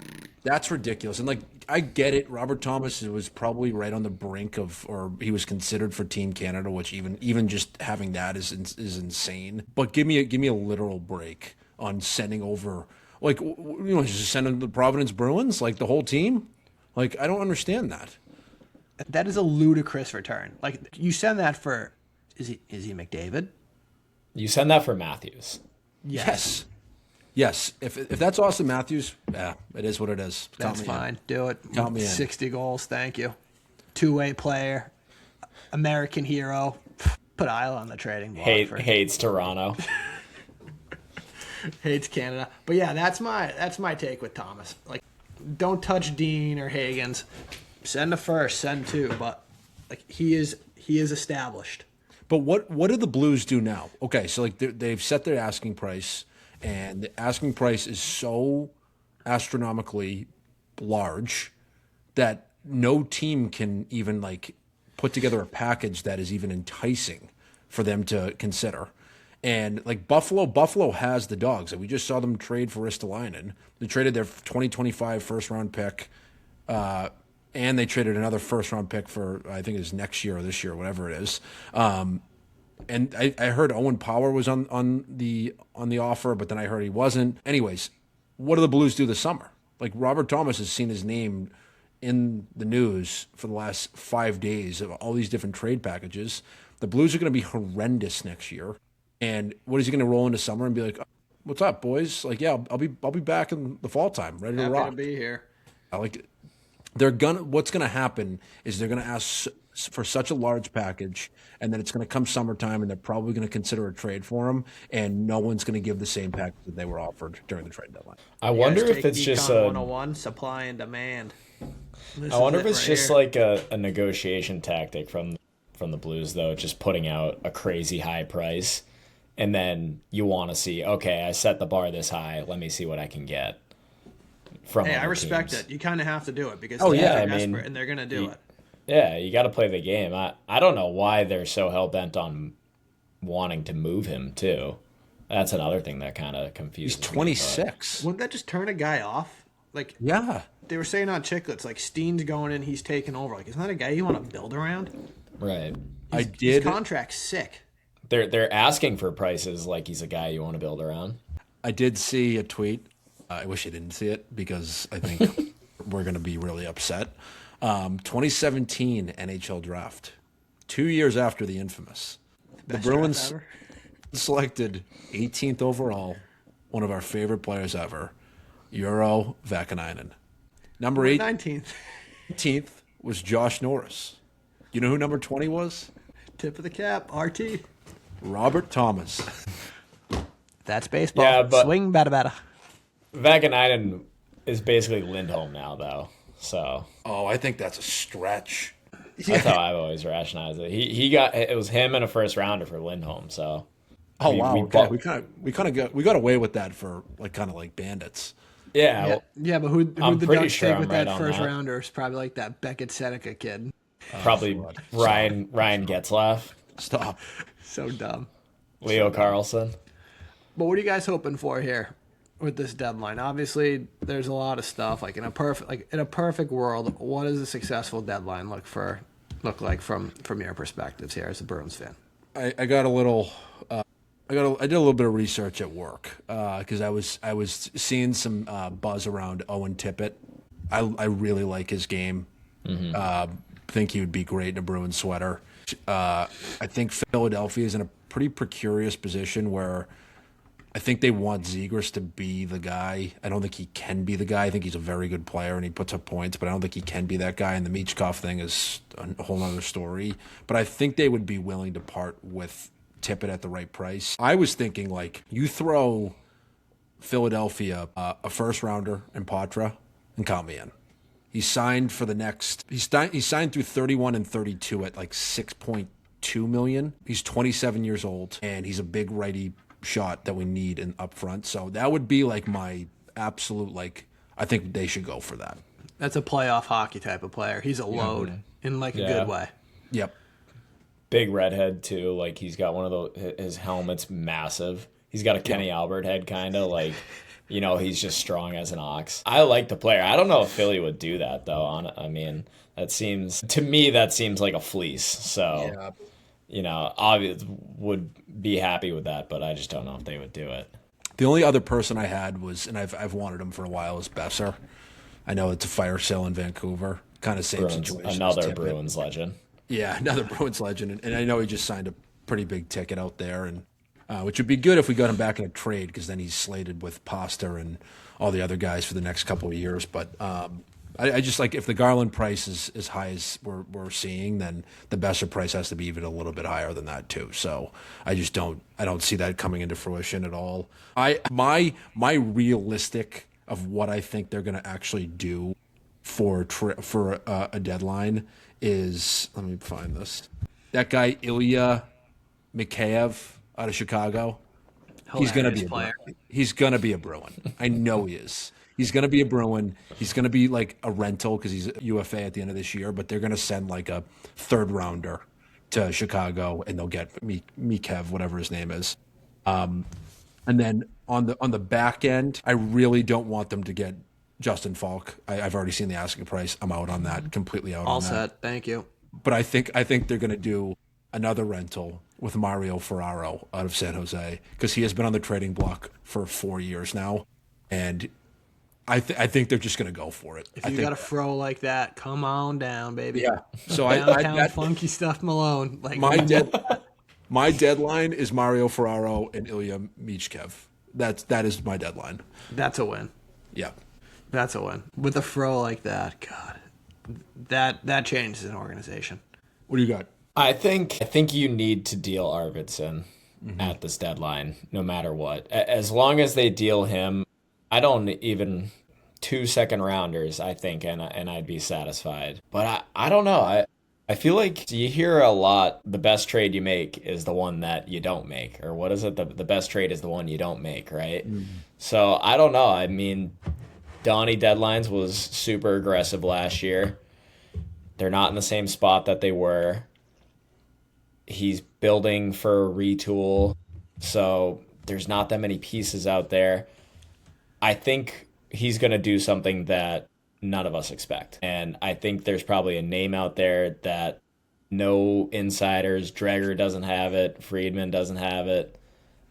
ridiculous. And, like, I get it. Robert Thomas was probably right on the brink of, or he was considered for Team Canada, which even just having that is insane. But give me a literal break on sending over, like, just sending the Providence Bruins, like the whole team. Like, I don't understand that. That is a ludicrous return. Like, you send that for, is he McDavid? You send that for Matthews. Yes. Yes, if that's Austin Matthews, yeah, it is what it is. That's fine. Do it. Count me in. 60 goals, thank you. Two-way player, American hero. Put Isla on the trading block. Hates Toronto. Hates Canada. But yeah, that's my take with Thomas. Like, don't touch Dean or Higgins. Send a first, send two, but like he is established. But what do the Blues do now? Okay, so like they've set their asking price. And the asking price is so astronomically large that no team can even like put together a package that is even enticing for them to consider. And like Buffalo has the dogs. We just saw them trade for Ristolainen. They traded their 2025 first round pick, and they traded another first round pick for I think it's next year or this year, whatever it is. And I heard Owen Power was on the offer, but then I heard he wasn't. Anyways, what do the Blues do this summer? Like Robert Thomas has seen his name in the news for the last 5 days of all these different trade packages. The Blues are going to be horrendous next year. And what is he going to roll into summer and be like, "What's up, boys? Like, yeah, I'll be back in the fall time, ready to rock." Happy to be here. I like it. What's gonna happen is they're gonna ask for such a large package, and then it's gonna come summertime, and they're probably gonna consider a trade for him, and no one's gonna give the same package that they were offered during the trade deadline. I wonder if it's just a a 101 supply and demand. I wonder if it's just like a negotiation tactic from the Blues, though, just putting out a crazy high price, and then you want to see, okay, I set the bar this high, let me see what I can get. Hey, I respect it. You kind of have to do it because they're desperate and they're going to do it. Yeah, you got to play the game. I don't know why they're so hell-bent on wanting to move him, too. That's another thing that kind of confuses me. He's 26. Wouldn't that just turn a guy off? Like, yeah. They were saying on Chicklets, like, Steen's going in, he's taking over. Like, isn't that a guy you want to build around? Right. His contract's sick. They're asking for prices like he's a guy you want to build around. I did see a tweet. I wish I didn't see it because I think we're going to be really upset. 2017 NHL draft, 2 years after the infamous. The Bruins selected 18th overall, one of our favorite players ever, Euro Vakanainen. Number 19th was Josh Norris. You know who number 20 was? Tip of the cap, RT. Robert Thomas. That's baseball. Yeah, but swing bada. Vakanainen is basically Lindholm now, though. So. Oh, I think that's a stretch. That's how I've always rationalized it. It was him and a first rounder for Lindholm. So. Oh wow! We kind of got away with that for kind of bandits. Yeah. But who the Ducks sure take I'm with right that on first that. rounder is probably like that Beckett Seneca kid. Probably Ryan Getzlaff. Stop. So dumb. Leo Carlson. But what are you guys hoping for here with this deadline? Obviously, there's a lot of stuff. Like in a perfect world, what does a successful deadline look like from your perspectives here as a Bruins fan? I got a little. I did a little bit of research at work because I was seeing some buzz around Owen Tippett. I really like his game. Mm-hmm. Think he would be great in a Bruins sweater. I think Philadelphia is in a pretty precarious position where I think they want Zegras to be the guy. I don't think he can be the guy. I think he's a very good player and he puts up points, but I don't think he can be that guy. And the Michkov thing is a whole other story. But I think they would be willing to part with Tippett at the right price. I was thinking you throw Philadelphia a first rounder in Patra, and count me in. He's signed for the next. He's signed through 31 and 32 at like 6.2 million. He's 27 years old, and he's a big righty shot that we need in up front. So that would be like my absolute like. I think they should go for that. That's a playoff hockey type of player. He's a load in like a good way. Yep. Big redhead too. Like he's got one of those. His helmet's massive. He's got a Kenny Albert head, kind of like. He's just strong as an ox. I like the player. I don't know if Philly would do that though. I mean, that seems like a fleece. So, obviously would be happy with that, but I just don't know if they would do it. The only other person I had was, and I've wanted him for a while, is Besser. I know it's a fire sale in Vancouver. Kind of same situation. Another Bruins legend. Yeah, another Bruins legend, and I know he just signed a pretty big ticket out there, and. Which would be good if we got him back in a trade, because then he's slated with Pasta and all the other guys for the next couple of years. But I just like if the Garland price is as high as we're seeing, then the Besser price has to be even a little bit higher than that too. So I don't see that coming into fruition at all. My realistic of what I think they're going to actually do for a deadline is, let me find this. That guy Ilya Mikheyev out of Chicago. He's going to be a Bruin. He's going to be a Bruin. I know he is. He's going to be a Bruin. He's going to be like a rental because he's a UFA at the end of this year, but they're going to send like a third rounder to Chicago, and they'll get Mikev, whatever his name is. And then on the back end, I really don't want them to get Justin Falk. I've already seen the asking price. I'm out on that. Completely out All on that. set. Thank you. But I think they're going to do another rental with Mario Ferraro out of San Jose, because he has been on the trading block for 4 years now, and I think they're just going to go for it. If you got a fro like that, come on down, baby. Yeah. So Downtown funky stuff, Malone. Like my deadline is Mario Ferraro and Ilya Michkev. That is my deadline. That's a win. Yeah. That's a win. With a fro like that, God, that changes an organization. What do you got? I think you need to deal Arvidsson at this deadline, no matter what. As long as they deal him, I don't even 2 second rounders, I think, and I'd be satisfied. But I don't know. I feel like you hear a lot, the best trade you make is the one that you don't make. Or what is it? The best trade is the one you don't make, right? So I don't know. I mean, Donnie deadlines was super aggressive last year. They're not in the same spot that they were. He's building for a retool, so there's not that many pieces out there. I think he's going to do something that none of us expect. And I think there's probably a name out there that no insiders, Dreger doesn't have it, Friedman doesn't have it,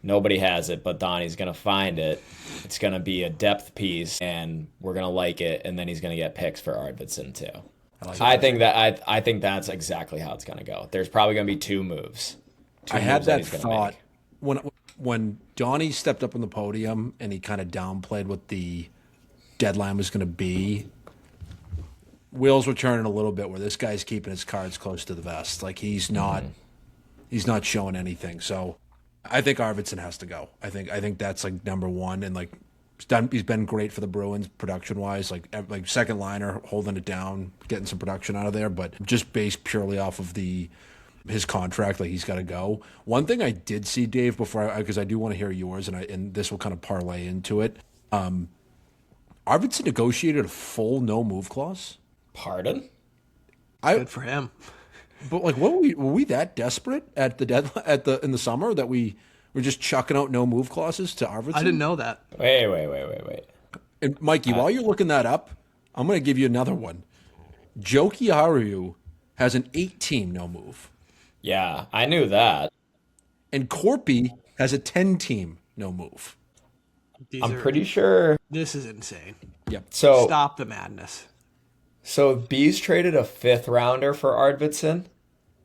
nobody has it, but Donnie's going to find it. It's going to be a depth piece, and we're going to like it, and then he's going to get picks for Arvidsson too. I think that's exactly how it's going to go. There's probably going to be two moves. I had that thought when Donnie stepped up on the podium and he kind of downplayed what the deadline was going to be. Wheels were turning a little bit where this guy's keeping his cards close to the vest. Like he's not showing anything. So I think Arvidsson has to go. I think that's like number one, and like he's been great for the Bruins production wise, like second liner, holding it down, getting some production out of there, but just based purely off of his contract, like he's got to go. One thing I did see, Dave, because I do want to hear yours, and this will kind of parlay into it. Arvidsson negotiated a full no move clause. Pardon? Good for him. But like, were we that desperate at the deadline in the summer that we were just chucking out no move clauses to Arvidsson? I didn't know that. Wait. And Mikey, while you're looking that up, I'm going to give you another one. Jokiharju has an 8-team no move. Yeah, I knew that. And Corpy has a 10-team no move. Pretty sure. This is insane. Yep. So Stop the madness. So Bees traded a 5th rounder for Arvidsson.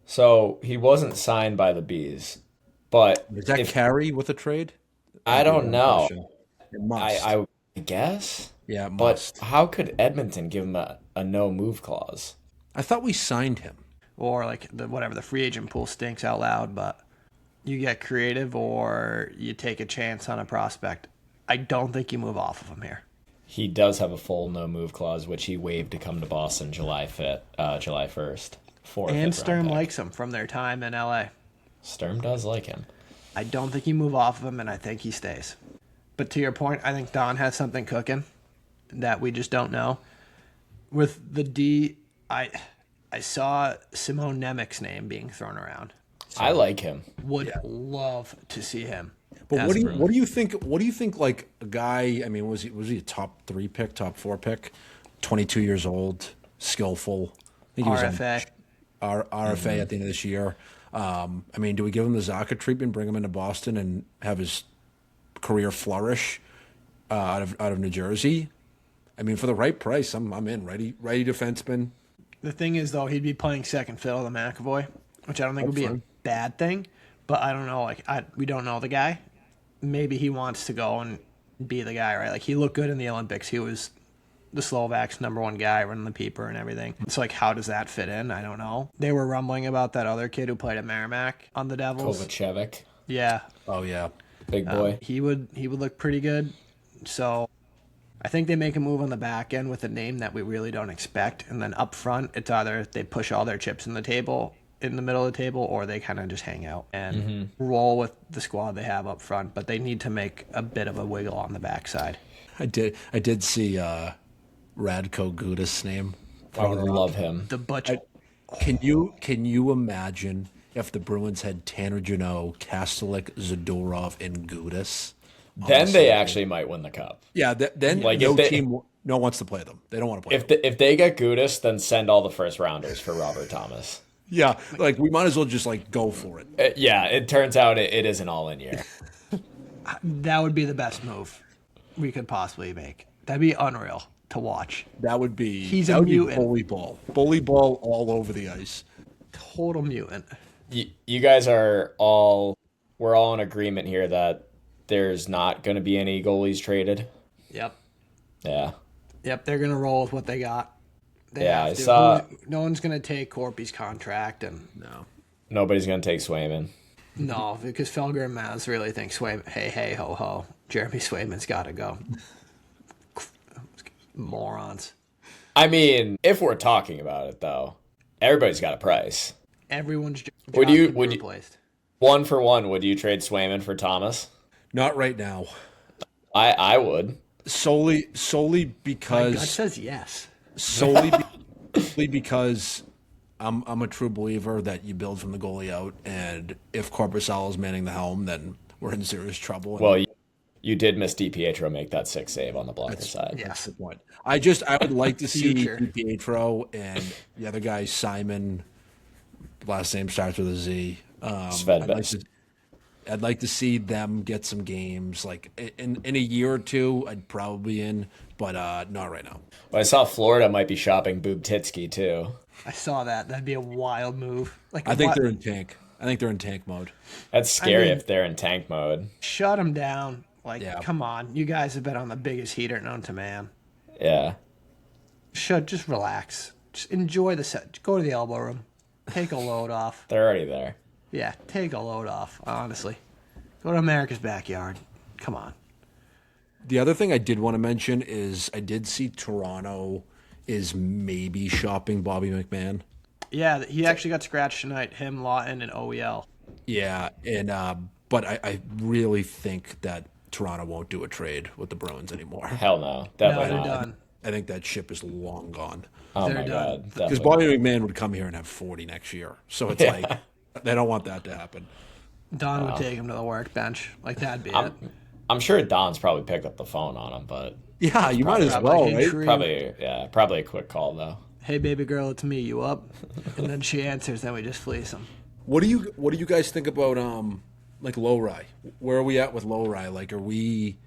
So he wasn't signed by the Bees. But does that carry with a trade? I don't know. It must. I guess. Yeah, it must. But how could Edmonton give him a no move clause? I thought we signed him. Or like the free agent pool stinks out loud, but you get creative or you take a chance on a prospect. I don't think you move off of him here. He does have a full no move clause, which he waived to come to Boston July 1st. And Sturm likes him from their time in LA. Sturm does like him. I don't think you move off of him, and I think he stays. But to your point, I think Don has something cooking that we just don't know. With the D, I saw Simone Nemec's name being thrown around. I like him. Would love to see him. But as what a do Bruin. you think? What do you think? Like a guy? I mean, was he a top 3 pick, top 4 pick? 22 years old, skillful. I think he was RFA. RFA at the end of this year. I mean, do we give him the Zaka treatment, bring him into Boston, and have his career flourish out of New Jersey? I mean, for the right price, I'm in. Righty defenseman. The thing is, though, he'd be playing second fiddle to McAvoy, which I don't think would be a bad thing. But I don't know. We don't know the guy. Maybe he wants to go and be the guy, right? Like, he looked good in the Olympics. He was the Slovaks' #1 guy running the peeper and everything. So, like, how does that fit in? I don't know. They were rumbling about that other kid who played at Merrimack on the Devils. Kovacevic, Yeah. Oh yeah. big boy. He would look pretty good. So I think they make a move on the back end with a name that we really don't expect. And then up front, it's either they push all their chips in the middle of the table, or they kind of just hang out and roll with the squad they have up front. But they need to make a bit of a wiggle on the backside. I did see Radko Gudas' name. I would love him. The butcher. Can you imagine if the Bruins had Tanner Jeannot, Kastelik, Zadorov, and Gudas? Then they actually might win the cup. Yeah, then Like, no if they- team wants to play them. They don't want to play them. If they get Gudis, then send all the first rounders for Robert Thomas. Yeah, like we might as well just like go for it. Yeah, it turns out it is an all-in year. That would be the best move we could possibly make. That'd be unreal to watch. That would be He's that a would be mutant. bully ball all over the ice. Total mutant. You guys we're all in agreement here that there's not going to be any goalies traded. Yep. Yeah. Yep, they're gonna roll with what they got. They Yeah, have I to. saw- No one's gonna take Corpy's contract, and Nobody's going to take Swayman. no, because Felger and Maz really think Swayman. Hey, ho, ho. Jeremy Swayman's got to go. Morons. I mean, if we're talking about it, though, everybody's got a price. Everyone's Would job you- can be would you- replaced. 1 for 1, would you trade Swayman for Thomas? Not right now. I would. Solely My gut because says yes. solely because I'm a true believer that you build from the goalie out, and if Korpisalo is manning the helm, then we're in serious trouble. Well, you did miss DiPietro make that 6 save on the blocker side. Yes. Point. I would like to see Future. Pietro and the other guy Simon. Last name starts with a Z. Svedbest. I'd like to see them get some games. Like in a year or two, I'd probably be in, but not right now. Well, I saw Florida might be shopping Bubtitsky, too. I saw that. That'd be a wild move. Like, I think what- they're in tank. I think they're in tank mode. That's scary mean- if they're in tank mode. shut them down. Like, Yeah. come on. You guys have been on the biggest heater known to man. Yeah. Just relax. Just enjoy the set. Go to the elbow room. Take a load off. They're already there. Yeah, take a load off, honestly. Go to America's backyard. Come on. The other thing I did want to mention is I did see Toronto is maybe shopping Bobby McMahon. Yeah, he actually got scratched tonight. Him, Lawton, and OEL. Yeah, and but I really think that Toronto won't do a trade with the Bruins anymore. Hell no. No, Definitely they're not. done. I think that ship is long gone. Oh They're my done. god. Because Definitely. Bobby McMahon would come here and have 40 next year. So it's like, they don't want that to happen. Don would take him to the workbench. Like, that'd be it. I'm sure Don's probably picked up the phone on him, but Yeah, you might as Probably, well, hey, right? Tree. probably a quick call though. Hey, baby girl, it's me. You up? And then she answers, then we just fleece him. What do you guys think about like Lowry? Where are we at with Lowry? Like, are we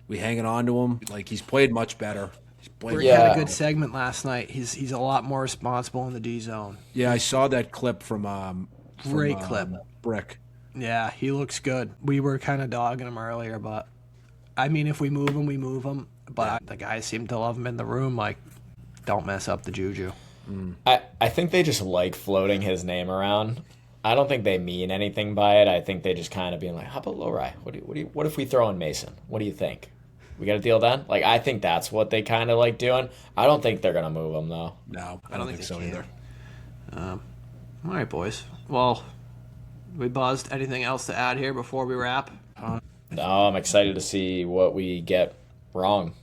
hanging on to him? Like, he's played much better. He's played Brick had Yeah. a good segment last night. He's a lot more responsible in the D zone. Yeah, I saw that clip from Great clip. Brick. Yeah, he looks good. We were kind of dogging him earlier, but I mean, if we move him, we move him. But the guys seem to love him in the room. Like, don't mess up the juju. I think they just like floating his name around. I don't think they mean anything by it. I think they just kind of being like, how about Lorai? What if we throw in Mason? What do you think? We got a deal done? Like, I think that's what they kind of like doing. I don't think they're going to move him, though. No, I don't think so they can. either. All right, boys. Well, we buzzed. Anything else to add here before we wrap? No, I'm excited to see what we get wrong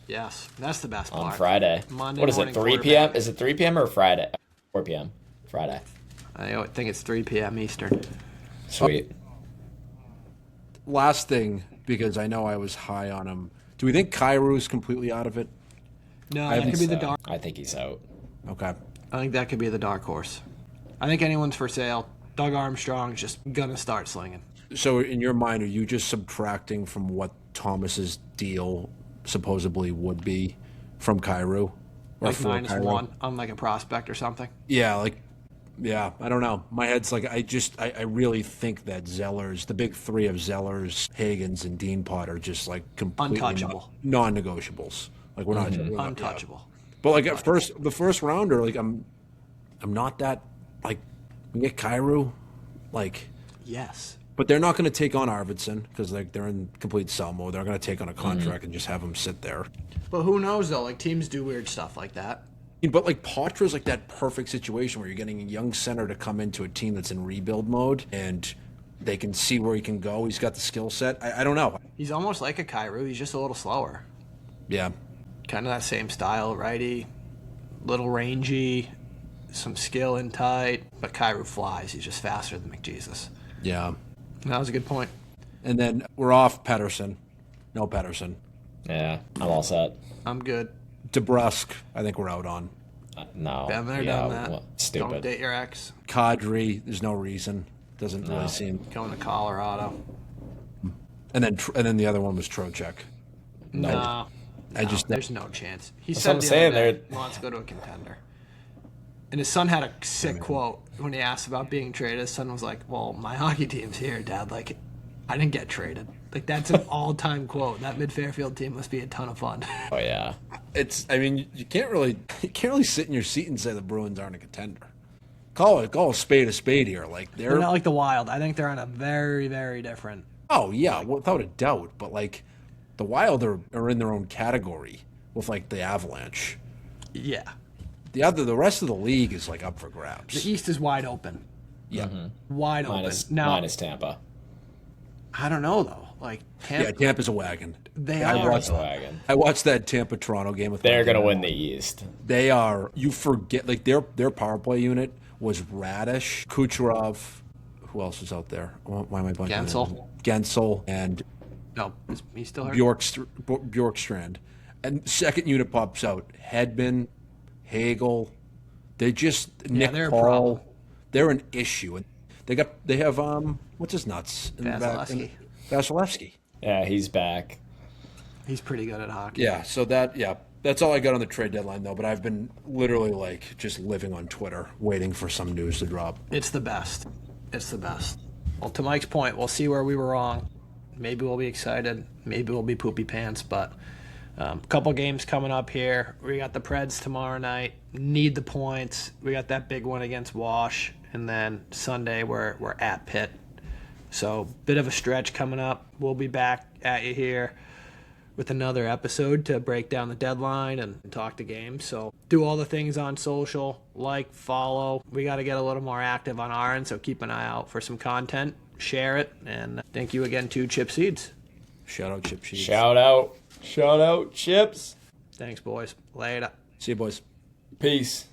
Yes, that's the best part. on Friday. Monday What is it, morning 3 p.m.? quarterback. Is it 3 p.m. or Friday? 4 p.m. Friday. I think it's 3 p.m. Eastern. Sweet. Last thing, because I know I was high on him. Do we think Kairu's completely out of it? No, I that could be the So, dark. I think he's out. Okay. I think that could be the dark horse. I think anyone's for sale. Doug Armstrong's just gonna start slinging. So in your mind, are you just subtracting from what Thomas's deal supposedly would be from Kairu? Or Like for Kairu? -1 on like a prospect or something. Yeah, I don't know. My head's like, I really think that Zellers, the big three of Zellers, Hagens, and Dean Pot are just like completely Untouchable. non-negotiables. Like we're not Untouchable. But like at first, the first rounder, like I'm not that like we get Kairu, like, Yes. but they're not going to take on Arvidsson because like they're in complete sell mode. They're going to take on a contract and just have him sit there. But who knows though? Like teams do weird stuff like that. But like Poitras's like that perfect situation where you're getting a young center to come into a team that's in rebuild mode and they can see where he can go. He's got the skill set. I don't know. He's almost like a Kairu. He's just a little slower. Yeah. Kind of that same style, righty, little rangy, some skill in tight. But Kairu flies. He's just faster than McJesus. Yeah. That was a good point. And then we're off Pedersen. No Pedersen. Yeah, I'm all set. I'm good. DeBrusque, I think we're out on. No. Been there, yeah, done that. well, Don't stupid. date your ex. Kadri, there's no reason. Doesn't really seem. Going to Colorado. And then the other one was Trocheck. No. just- there's no chance. He That's said what I'm the saying, other day they're- he wants to go to a contender. And his son had a sick quote when he asked about being traded. His son was like, "Well, my hockey team's here, Dad. Like, I didn't get traded." Like that's an all-time quote. That Mid-Fairfield team must be a ton of fun. Oh, yeah. It's. I mean, you can't really sit in your seat and say the Bruins aren't a contender. Call a spade here. Like They're not like the Wild. I think they're on a very, very different. Oh yeah, without a doubt. But like, the Wild are in their own category with like the Avalanche. Yeah, The rest of the league is like up for grabs. the East is wide open. Yeah, Wide Minus, open. Now minus Tampa. I don't know though. Like Tampa, yeah. Tampa's a wagon. they I are. watched- Wagon. I watched that Tampa Toronto game with. They're my going to dad. win the East. They are. You forget like their power play unit was Radish, Kucherov. Who else was out there? Why am I blanking? Gensel. Gensel and No, he's still hurt. Bjorkstrand. And second unit pops out. Hedman, Hagel. They just Nick they're a Paul. problem. They're an issue. And they have what's his nuts in the back? Vasilevsky. Vasilevsky. Yeah, he's back. He's pretty good at hockey. Yeah, so that's all I got on the trade deadline though, but I've been literally like just living on Twitter waiting for some news to drop. It's the best. It's the best. Well, to Mike's point, we'll see where we were wrong. Maybe we'll be excited. Maybe we'll be poopy pants. But a couple games coming up here. We got the Preds tomorrow night. Need the points. We got that big one against Wash. And then Sunday we're at Pitt. So bit of a stretch coming up. We'll be back at you here with another episode to break down the deadline and talk the game. So do all the things on social, like, follow. We got to get a little more active on our end, so keep an eye out for some content. Share it, and thank you again to Chip Seeds. Shout out Chip Sheets. Shout out, Chips. Thanks, boys. Later. See you boys. Peace.